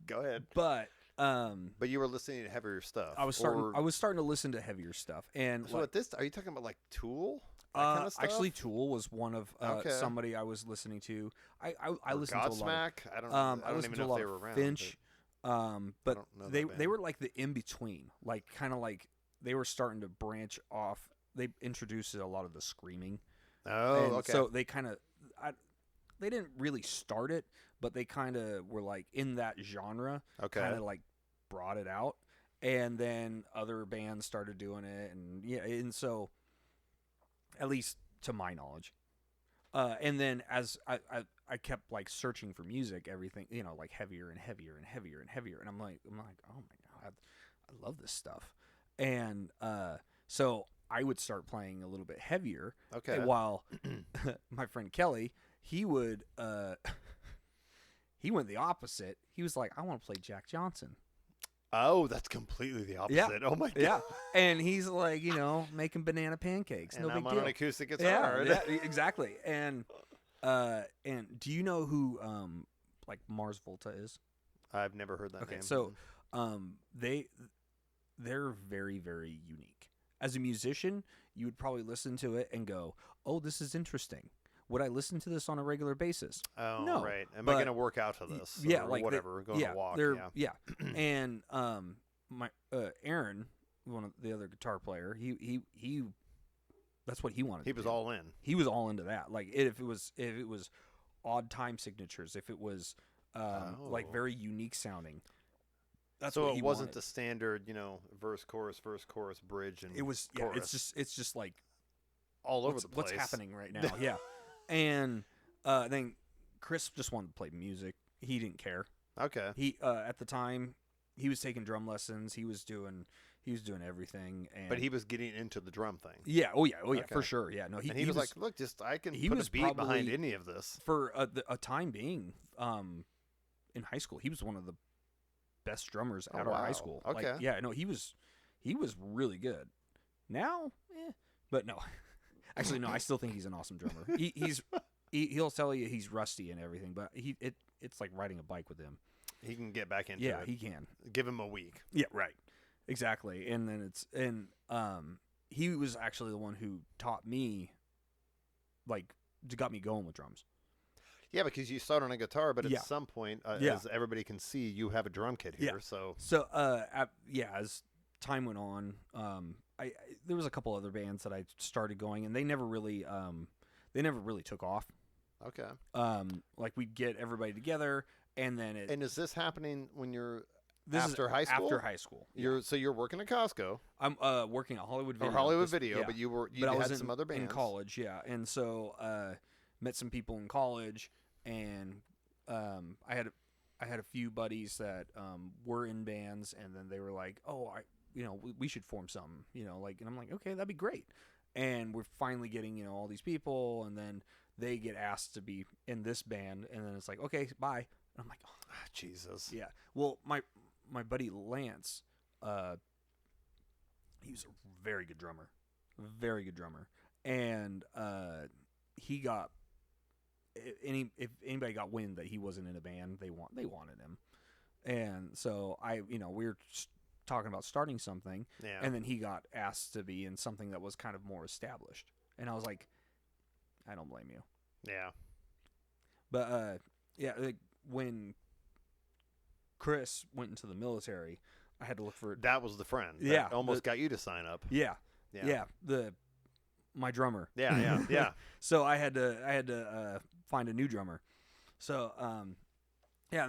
Go ahead. But But you were listening to heavier stuff. I was starting to listen to heavier stuff, and So like, at this, are you talking about like Tool? That kind of stuff? actually, Tool was one of Okay. somebody I was listening to. I Or listened to a lot. Godsmack? I don't. I I don't listened even to a know lot if they of were around. Finch, but don't know that they band. were like the in between, like kind of like they were starting to branch off. They introduced a lot of the screaming. Oh, And okay. So they kind of, they didn't really start it, but they kind of were like in that genre. Okay. Kind of like brought it out, and then other bands started doing it, and and so at least to my knowledge. And then as I kept like searching for music, everything, like heavier and heavier and heavier and heavier, and I'm like, oh my god, I love this stuff, and so I would start playing a little bit heavier. Okay. While my friend Kelly, he would he went the opposite. He was like, I want to play Jack Johnson. Oh, that's completely the opposite. Yeah. Oh my god. Yeah, and he's like, making banana pancakes. And no I'm big on deal. an acoustic guitar. Yeah, exactly. And do you know who like Mars Volta is? I've never heard that name. So they're very, very unique. As a musician, you would probably listen to it and go, "Oh, this is interesting. Would I listen to this on a regular basis?" Oh, no. right. Am I going to work out to this? Yeah, or like whatever. Go on a walk. Yeah. And my Aaron, one of the other guitar player, he that's what he wanted. He was all in. He was all into that. Like if it was odd time signatures, if it was like very unique sounding. That's so what he it wasn't wanted. the standard, verse, chorus, bridge, and It was chorus. it's just like all over the place. What's happening right now? Yeah. And then Chris just wanted to play music. He didn't care. Okay. He at the time he was taking drum lessons. He was doing everything. And But he was getting into the drum thing. yeah, oh yeah, Okay. for sure. Yeah, no, He was like, look, I can he put was a beat behind probably- any of this. for a time being in high school. He was one of the best drummers Oh, at our wow. high school. Okay. Like, yeah, no, he was really good. Now, but no. Actually, no, I still think he's an awesome drummer. He'll tell you he's rusty and everything, but it's like riding a bike with him. He can get back into Yeah, it. he can. Give him a week. Yeah, right. Exactly. And then he was actually the one who taught me, like, got me going with drums. Yeah, because you start on a guitar, but Yeah. at some point, Yeah. as everybody can see, you have a drum kit here. Yeah. So As time went on, I there was a couple other bands that I started going, and they never really took off. okay. Like we'd get everybody together, and then And is this happening when you're this after is high school? After high school, You're working at Costco I'm working at Hollywood Video. or Hollywood This- Video, yeah. but you But I had was some other bands in college, yeah, and so met some people in college, and I had a few buddies that were in bands, and then they were like, "Oh, we should form something," like, and I'm like, "Okay, that'd be great." And we're finally getting all these people, and then they get asked to be in this band, and then it's like, "Okay, bye." And I'm like, "Oh, Jesus. yeah." Well, my buddy Lance, he was a very good drummer, and he got if anybody got wind that he wasn't in a band, they wanted him, and so we were talking about starting something, Yeah. and then he got asked to be in something that was kind of more established, and I was like, I don't blame you, Yeah. but like when Chris went into the military, I had to look for That was the friend. That Yeah, almost got you to sign up. yeah Yeah. my drummer. Yeah. So I had to find a new drummer. So and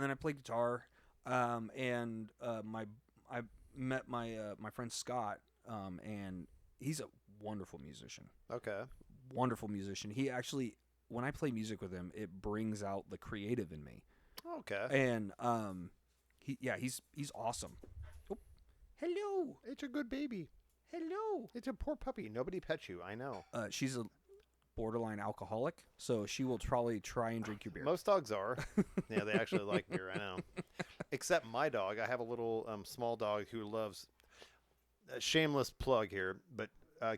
then I played guitar, and I met my friend Scott, and he's a wonderful musician. Okay. Wonderful musician. He actually, when I play music with him, it brings out the creative in me. Okay. And he's awesome. Oh, hello, It's a good baby. hello. It's a poor puppy. Nobody pets you. I know. She's a borderline alcoholic, so she will probably try and drink your beer. Most dogs are. Yeah, they actually like beer. I know. Except my dog. I have a little small dog who loves. Shameless plug here, but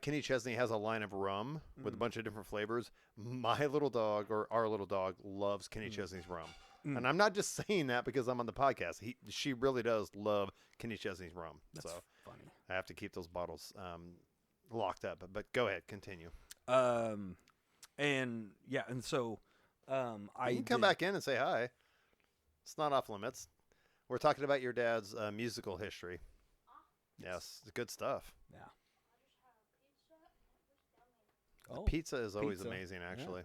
Kenny Chesney has a line of rum with a bunch of different flavors. My little dog, or our little dog, loves Kenny Chesney's rum. And I'm not just saying that because I'm on the podcast. She really does love Kenny Chesney's rum. That's so funny. I have to keep those bottles locked up. But go ahead, continue. And so I You can come back in and say hi. It's not off limits. We're talking about your dad's musical history. Yes, it's good stuff. Yeah. Oh, Pizza is always pizza. amazing, actually.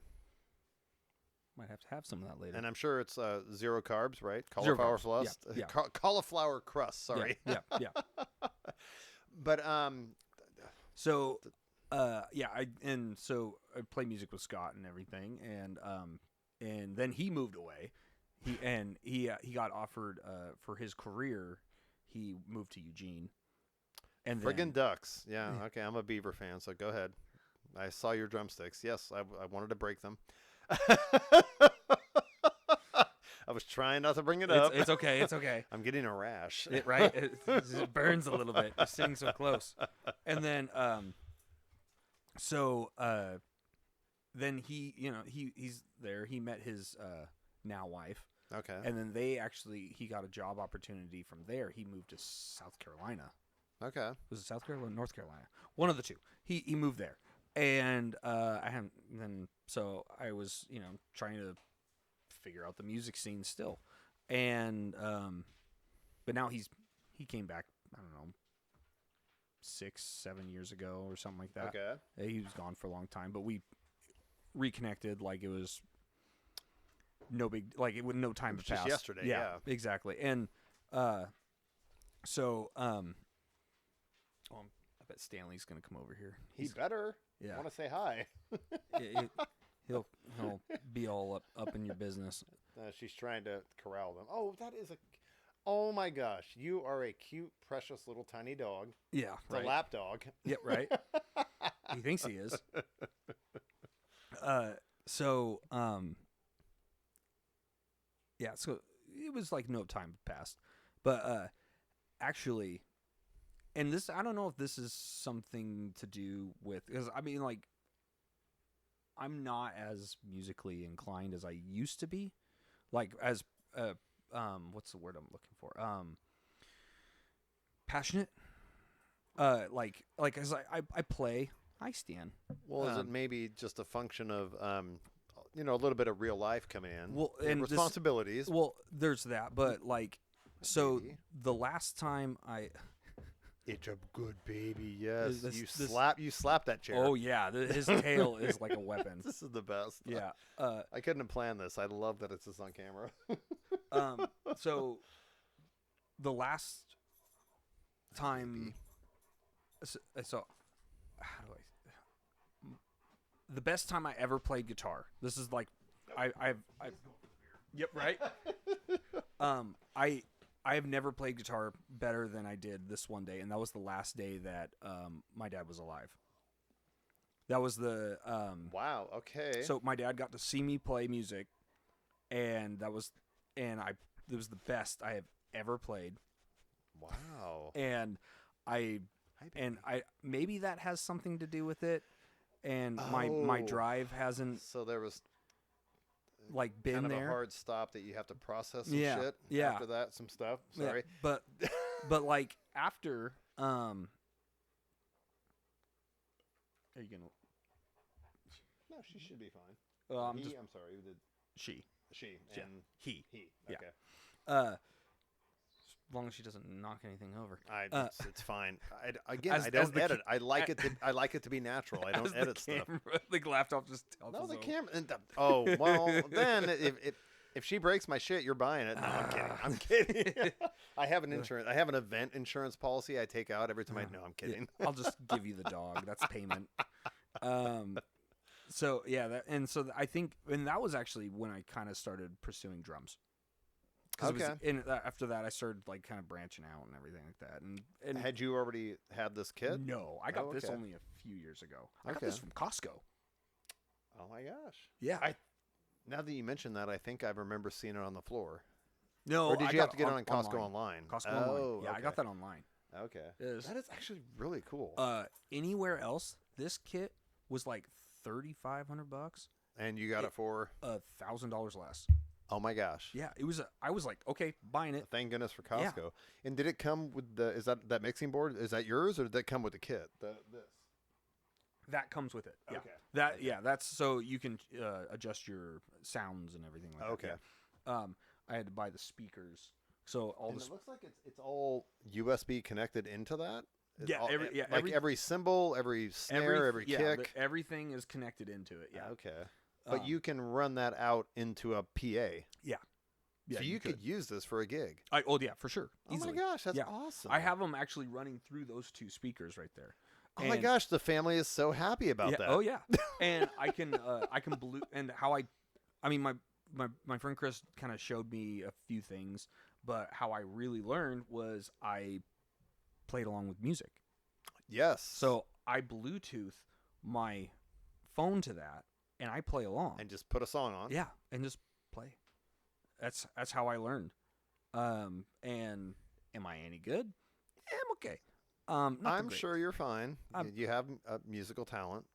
Might have to have some of that later. And I'm sure it's 0 carbs, right? Zero Cauliflower carbs. crust. Yeah. Cauliflower crust. Sorry. Yeah. Yeah. But So, so I play music with Scott and everything, and then he moved away. He got offered for his career. He moved to Eugene. And friggin' ducks. Yeah. Okay. I'm a Beaver fan, so go ahead. I saw your drumsticks. Yes, I wanted to break them. I was trying not to bring it up. It's okay. It's okay. I'm getting a rash. Right? It burns a little bit. You're sitting so close. And then, then he's there. He met his now wife. Okay. And then he got a job opportunity from there. He moved to South Carolina. Okay. Was it South Carolina or North Carolina? One of the two. He moved there. And so I was, trying to figure out the music scene still. And but now he came back, I don't know, 6-7 years ago or something like that. Okay. He was gone for a long time, but we reconnected like it was no time to pass. Just yesterday, yeah. Exactly. And I bet Stanley's gonna come over here. He better. Yeah. I want to say hi. He'll be all up in your business. She's trying to corral them. Oh, that is oh my gosh. You are a cute, precious little tiny dog. Yeah. It's a lap dog. Yeah, right. He thinks he is. So it was like no time passed. But actually, and this, I don't know if this is something to do with, because I mean, like, I'm not as musically inclined as I used to be. Like, as, what's the word I'm looking for? Passionate. As I play, I stand. Well, is it maybe just a function of, a little bit of real life coming in? Well, and responsibilities. There's that, but like, so Maybe. the last time It's a good baby, yes. You slap that chair. Oh yeah, his tail is like a weapon. This is the best. Yeah. I couldn't have planned this. I love that it's just on camera. So the last time, so how do the best time I ever played guitar. This is like, yep, right. I have never played guitar better than I did this one day, and that was the last day that my dad was alive. That was the wow. Okay. So my dad got to see me play music, and it was the best I have ever played. Wow. And I maybe that has something to do with it, and my drive hasn't. So there was like been kind of there. a hard stop that you have to process some Yeah, shit yeah. after that, some stuff. Sorry. Yeah, but like after are you gonna? No, she should be fine. I'm sorry. She. And He. Okay. As long as she doesn't knock anything over. It's fine. I don't edit. I like it to be natural. I don't edit stuff. The laptop just tells No, us the over. camera. Well, then if she breaks my shit, you're buying it. No, I'm kidding. I have an insurance. I have an event insurance policy I take out every time I. No, I'm kidding. Yeah, I'll just give you the dog. That's payment. So yeah, I think, and that was actually when I kind of started pursuing drums. Okay. After that, I started like kind of branching out and everything like that. And had you already had this kit? No, I got this okay. only a few years ago. I got this from Costco. Oh my gosh. Yeah. Now that you mention that, I think I remember seeing it on the floor. No, or did you have to get it on Costco online? online? Costco online. Yeah, I got that online. Okay. That is actually really cool. Anywhere else, this kit was like $3,500, and you got it for $1,000 less. Oh my gosh. Yeah, it was. I was like, okay, buying it. Thank goodness for Costco. Yeah. And did it come with is that mixing board? Is that yours, or did that come with the kit? This. That comes with it. Yeah. Okay. That's so you can adjust your sounds and everything like okay. that. Yeah. I had to buy the speakers. So all it looks like it's all USB connected into that. Yeah, every cymbal, every snare, every kick. Everything is connected into it. Yeah. Okay. But you can run that out into a PA. Yeah. Yeah, so you could use this for a gig. Yeah, for sure. Easily. Oh my gosh, that's awesome. I have them actually running through those 2 speakers right there. Oh my gosh, the family is so happy about that. Oh yeah. And I can and how I mean my friend Chris kind of showed me a few things, but how I really learned was I played along with music. Yes. So I Bluetooth my phone to that and I play along. And just put a song on. Yeah, and just play. That's how I learned. And am I any good? Yeah, I'm okay. I'm sure you're fine. You have a musical talent.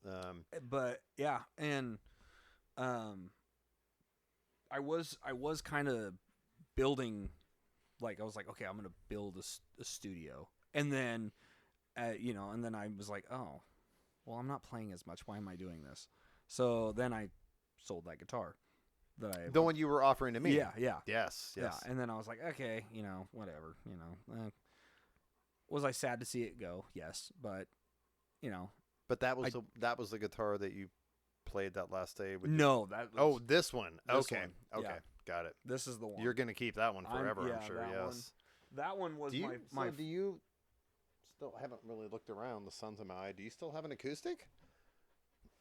But yeah, and I was kind of building, like I was like, okay, I'm gonna build a studio, and then, and then I was like, oh, well, I'm not playing as much. Why am I doing this? So then I sold that guitar. The one you were offering to me. Yeah. Yes. Yeah, and then I was like, okay, whatever, was I sad to see it go? Yes, but, But that was the guitar that you played that last day with No, this one. This Okay. one. Okay. Yeah. Got it. This is the one. You're going to keep that one forever, I'm sure. that Yes. That one was my do you still haven't really looked around the sun's in my eye. Do you still have an acoustic?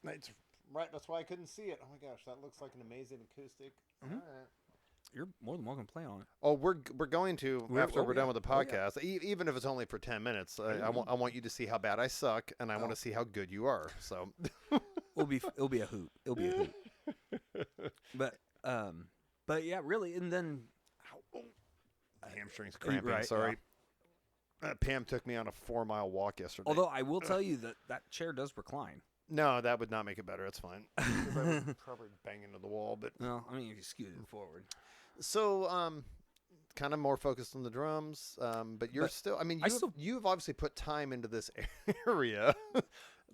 It's right. That's why I couldn't see it. Oh my gosh, that looks like an amazing acoustic. Mm-hmm. All right. You're more than welcome to play on it. Oh, we're going to after we're done with the Oh, podcast, even if it's only for 10 minutes. I want you to see how bad I suck, and I want to see how good you are. So it'll be a hoot. It'll be a hoot. But yeah, really, and then hamstrings cramping. Right, Sorry. Pam took me on a 4-mile walk yesterday. Although I will tell you that chair does recline. No, that would not make it better. It's fine. 'Cause I would probably bang into the wall. But no, I mean, you scoot it forward. So, kind of more focused on the drums. But you're still. I mean, you've obviously put time into this area.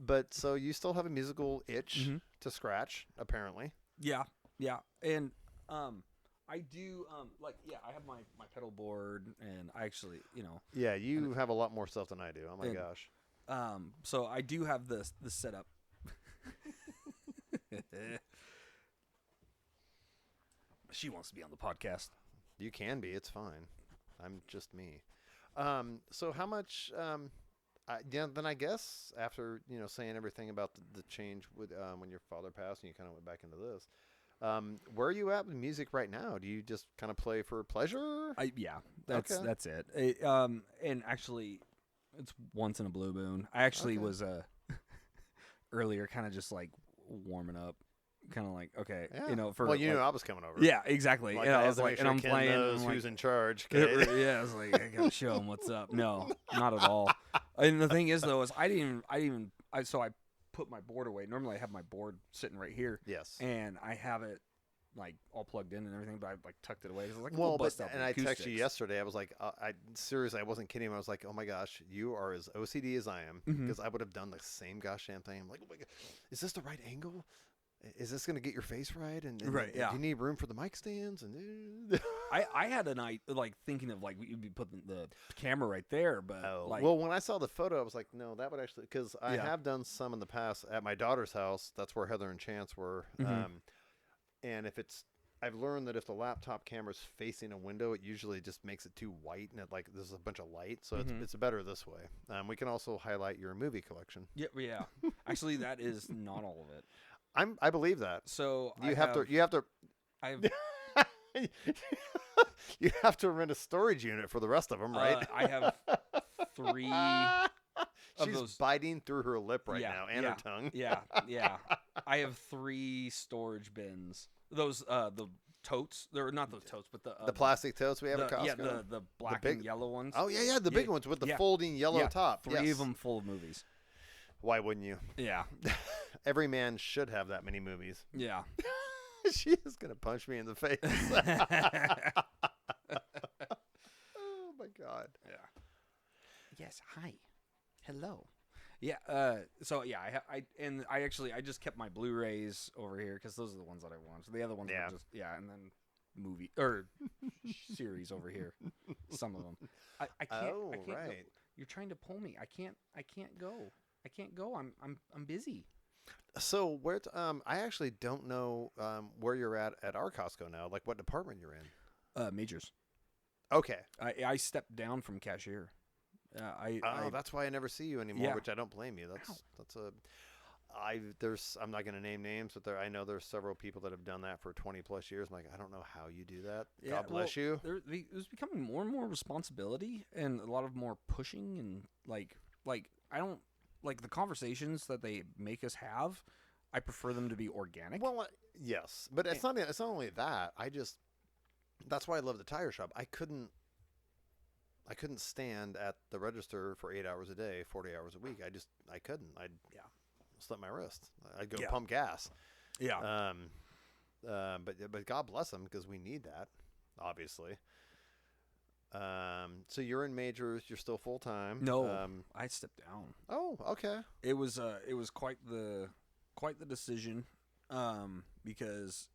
But so you still have a musical itch to scratch, apparently. Yeah, and I do I have my pedal board, and I actually Yeah, you have a lot more stuff than I do. Oh my gosh. So I do have the setup. She wants to be on the podcast. You can be. It's fine. I'm just me. So how much? Then I guess after saying everything about the change with when your father passed and you kind of went back into this. Where are you at with music right now? Do you just kind of play for pleasure? That's it. And actually, it's once in a blue moon. I actually was earlier kind of just like warming up, kind of like I was coming over. Yeah, exactly. Like, and I was like, and I'm Ken playing. knows and who's like, in charge. Yeah, I was like, I gotta show him what's up. No, not at all. And the thing is, though, is I put my board away. Normally, I have my board sitting right here. Yes. And I have it like all plugged in and everything, but I like tucked it away. I was like, I texted you yesterday. I was like, I seriously, I wasn't kidding. I was like, oh my gosh, you are as OCD as I am, because I would have done the same gosh damn thing. I'm like, oh my god, is this the right angle? Is this going to get your face right? And right, yeah. Do you need room for the mic stands? And I had a night like thinking of like you'd be putting the camera right there, but well, when I saw the photo, I was like, no, that would actually, because I have done some in the past at my daughter's house. That's where Heather and Chance were. And I've learned that if the laptop camera's facing a window, it usually just makes it too white, and there's a bunch of light, so it's better this way. We can also highlight your movie collection. Yeah. Actually, that is not all of it. I believe that. So you have to. You have to rent a storage unit for the rest of them, right? I have 3. She's biting through her lip right now and her tongue. Yeah. I have 3 storage bins. Those the totes. They're not those totes, but the plastic totes we have at Costco. Yeah, the black and yellow ones. Oh yeah, the big ones with the folding yellow top. 3 of them full of movies. Why wouldn't you? Yeah. Every man should have that many movies. Yeah. She is gonna punch me in the face. Oh my god. Yeah. Yes. Hi. Hello. Yeah. So yeah, I just kept my Blu-rays over here because those are the ones that I want. So the other ones are just and then movie or series over here. Some of them. I can't. Oh, I can't right. go. You're trying to pull me. I can't go. I'm busy. So where? I actually don't know where you're at our Costco now. Like what department you're in? Majors. Okay. I stepped down from cashier. That's why I never see you anymore. Yeah. Which I don't blame you. I'm not going to name names, but I know there's several people that have done that for 20 plus years. I'm like, I don't know how you do that. Yeah, God bless you. It was becoming more and more responsibility and a lot of more pushing and like I don't like the conversations that they make us have. I prefer them to be organic. Well, yes, but it's not only that. That's why I love the tire shop. I couldn't stand at the register for 8 hours a day, 40 hours a week. I couldn't. I'd slip my wrist. I'd go pump gas. Yeah. But God bless them because we need that, obviously. So you're in majors. You're still full time. No, I stepped down. Oh, okay. It was quite the decision, because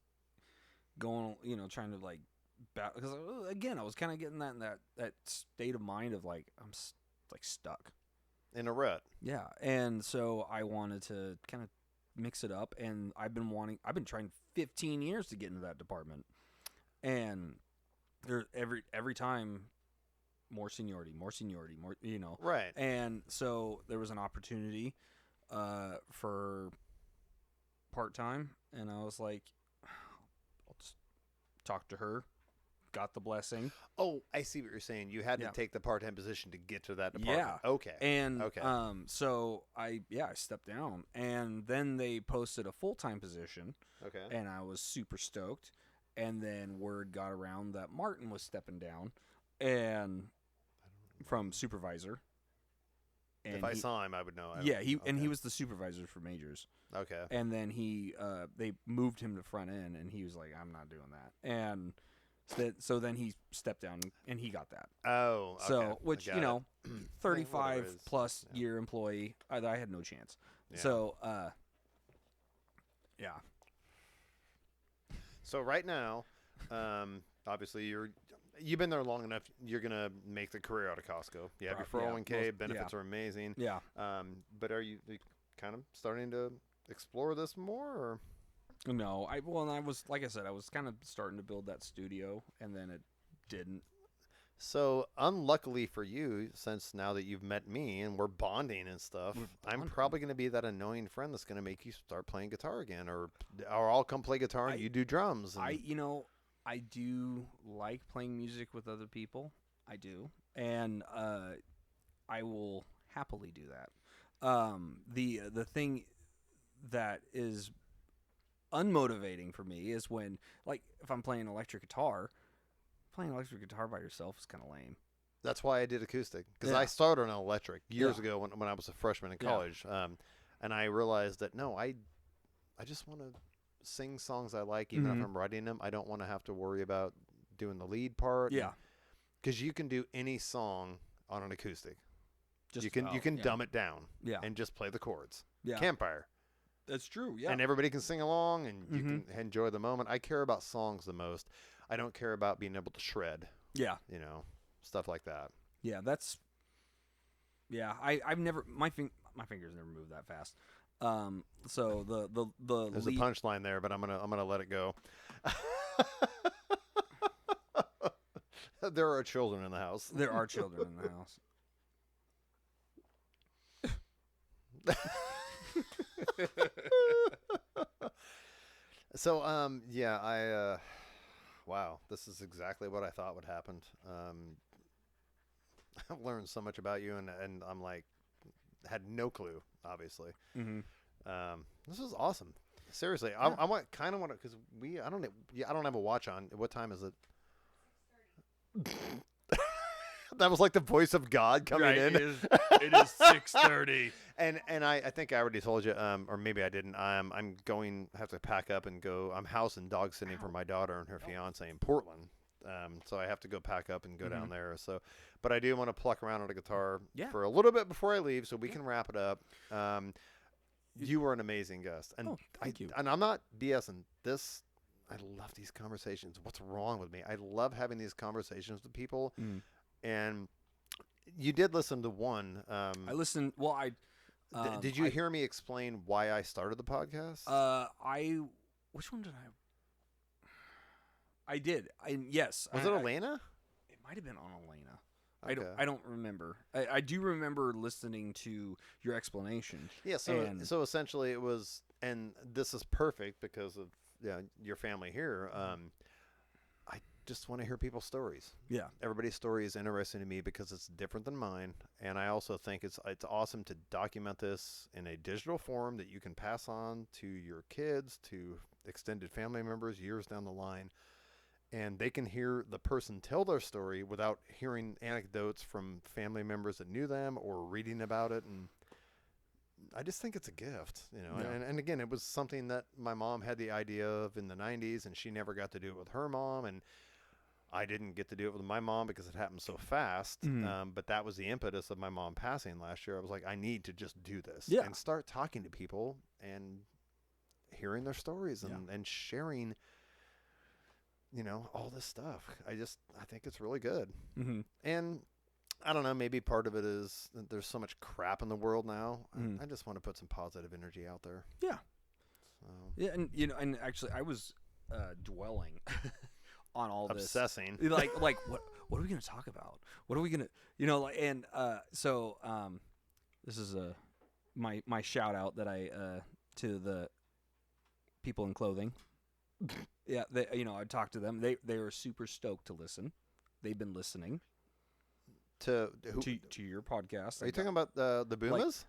going, trying to like, because again, I was kind of getting that state of mind of like I'm like stuck in a rut. Yeah, and so I wanted to kind of mix it up, and I've been trying 15 years to get into that department, and there every time more seniority, more right. And so there was an opportunity for part-time, and I was like, I'll just talk to her, got the blessing. Oh, I see what you're saying. You had to take the part-time position to get to that department. Yeah. Okay. And okay. So I stepped down, and then they posted a full-time position. Okay. And I was super stoked. And then word got around that Martin was stepping down, and from supervisor. And if I saw him, I would know. He was the supervisor for majors. Okay. And then they moved him to front end, and he was like, "I'm not doing that." And so then he stepped down, and he got that. Oh, okay. So, which 35 plus Yeah. year employee, I had no chance. Yeah. So, yeah. So right now, obviously you've been there long enough. You're gonna make the career out of Costco. You have your 401k. Benefits are amazing. Yeah. But are you kind of starting to explore this more, or? No, I was, like I said, I was kind of starting to build that studio, and then it didn't. So unluckily for you, since now that you've met me and we're bonding and stuff, I'm probably going to be that annoying friend that's going to make you start playing guitar again, or I'll come play guitar and you do drums. And I do like playing music with other people. I do, and I will happily do that. The thing that is unmotivating for me is when, like, if I'm playing electric guitar by yourself is kind of lame. That's why I did acoustic, because I started on electric years ago when I was a freshman in college, and I realized that I just want to sing songs I like, even if I'm writing them. I don't want to have to worry about doing the lead part. Yeah, because you can do any song on an acoustic. You can yeah. dumb it down. Yeah. And just play the chords. Yeah. Campfire. That's true. Yeah. And everybody can sing along, and you can enjoy the moment. I care about songs the most. I don't care about being able to shred. Yeah. Stuff like that. Yeah, Yeah, I've never my fingers never move that fast. So there's a punchline there, but I'm gonna let it go. There are children in the house. There are children in the house. So wow, this is exactly what I thought would happen. I've learned so much about you, and I'm like, had no clue, obviously. This is awesome. Seriously, yeah. I want to, because I don't have a watch on. What time is it? That was like the voice of God coming in. It is 6:30. And I think I already told you, or maybe I didn't. I have to pack up and go. I'm house and dog sitting for my daughter and her fiance in Portland. So I have to go pack up and go down there. So, but I do want to pluck around on a guitar for a little bit before I leave, so we can wrap it up. You were an amazing guest, and thank you. And I'm not BSing this. I love these conversations. What's wrong with me? I love having these conversations with people. And you did listen to one. I listened. Well, Did you hear me explain why I started the podcast? Which one did I did. Yes. Was it Elena? It might have been on Elena. Okay. I don't remember. I do remember listening to your explanation. Yeah, so essentially it was, and this is perfect because of your family here. I just want to hear people's stories. Yeah. Everybody's story is interesting to me because it's different than mine, and I also think it's awesome to document this in a digital form that you can pass on to your kids, to extended family members years down the line. And they can hear the person tell their story without hearing anecdotes from family members that knew them or reading about it. And I just think it's a gift, Yeah. And again, it was something that my mom had the idea of in the 90s, and she never got to do it with her mom. And I didn't get to do it with my mom because it happened so fast. Mm-hmm. But that was the impetus of my mom passing last year. I was like, I need to just do this Yeah. and start talking to people and hearing their stories and sharing all this stuff. I think it's really good. Mm-hmm. And I don't know, maybe part of it is that there's so much crap in the world now. Mm-hmm. I just want to put some positive energy out there. Yeah. So. Yeah, and actually I was dwelling on all this. Obsessing. Like what are we going to talk about? What are we going to, this is my shout out that I to the people in clothing. Yeah, I talked to them. They were super stoked to listen. They've been listening To who? to your podcast. Are you talking about the Boomas?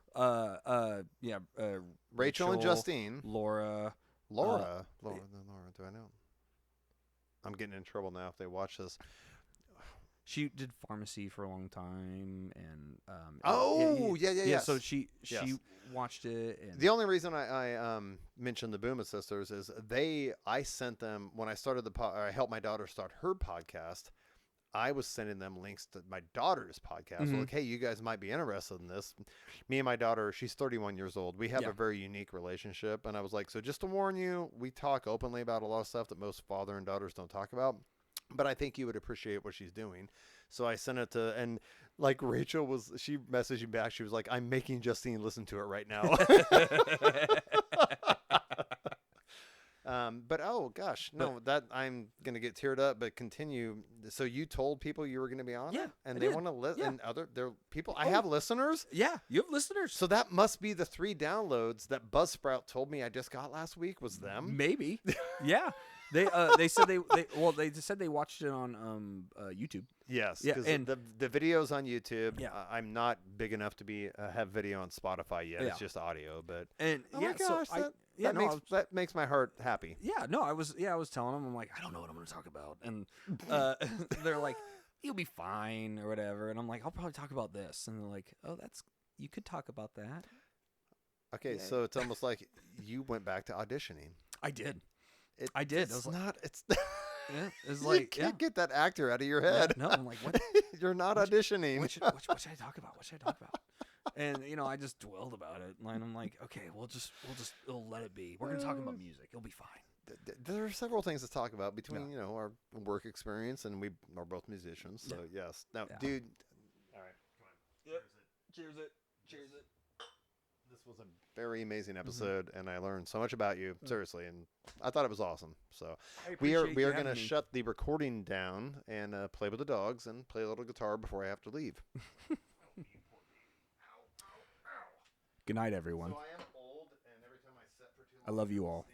Rachel and Justine. Laura. Laura, do I know? I'm getting in trouble now if they watch this. She did pharmacy for a long time, and yeah. So she Yes. watched it. And The only reason I mentioned the Booma sisters is I sent them when I started I helped my daughter start her podcast. I was sending them links to my daughter's podcast. Mm-hmm. Like, hey, you guys might be interested in this. Me and my daughter, she's 31 years old. We have a very unique relationship. And I was like, so just to warn you, we talk openly about a lot of stuff that most father and daughters don't talk about. But I think you would appreciate what she's doing. So I sent it to, and like Rachel she messaged me back. She was like, I'm making Justine listen to it right now. But oh gosh, no, that I'm going to get teared up, but continue. So you told people you were going to be on it, and they want to listen, and they're people, I have listeners. Yeah, you have listeners. So that must be the 3 downloads that Buzzsprout told me I just got last week was them. Maybe. Yeah. They said they said they watched it on YouTube. Yes, yeah, because and the video's on YouTube. Yeah. I'm not big enough to be have video on Spotify yet. Yeah. It's just audio, but and oh my gosh, that makes my heart happy. Yeah, no, I was telling them, I'm like, I don't know what I'm going to talk about, and they're like, you'll be fine or whatever, and I'm like, I'll probably talk about this, and they're like, oh, you could talk about that. Okay, yeah. So it's almost like you went back to auditioning. I did. It's Yeah, it's you like can't get that actor out of your head. Yeah, no, I'm like, what? You're not auditioning. What should I talk about? What should I talk about? And I just dwelled about it, and I'm like, okay, we'll let it be. We're gonna talk about music. It'll be fine. There are several things to talk about between our work experience, and we are both musicians. So yes, now, dude. All right, come on. Yep. Cheers it. This was a very amazing episode, and I learned so much about you, seriously, and I thought it was awesome. So we are going to shut the recording down and play with the dogs and play a little guitar before I have to leave. Good night, everyone. So I am old, and every time I set for too long, I love you all.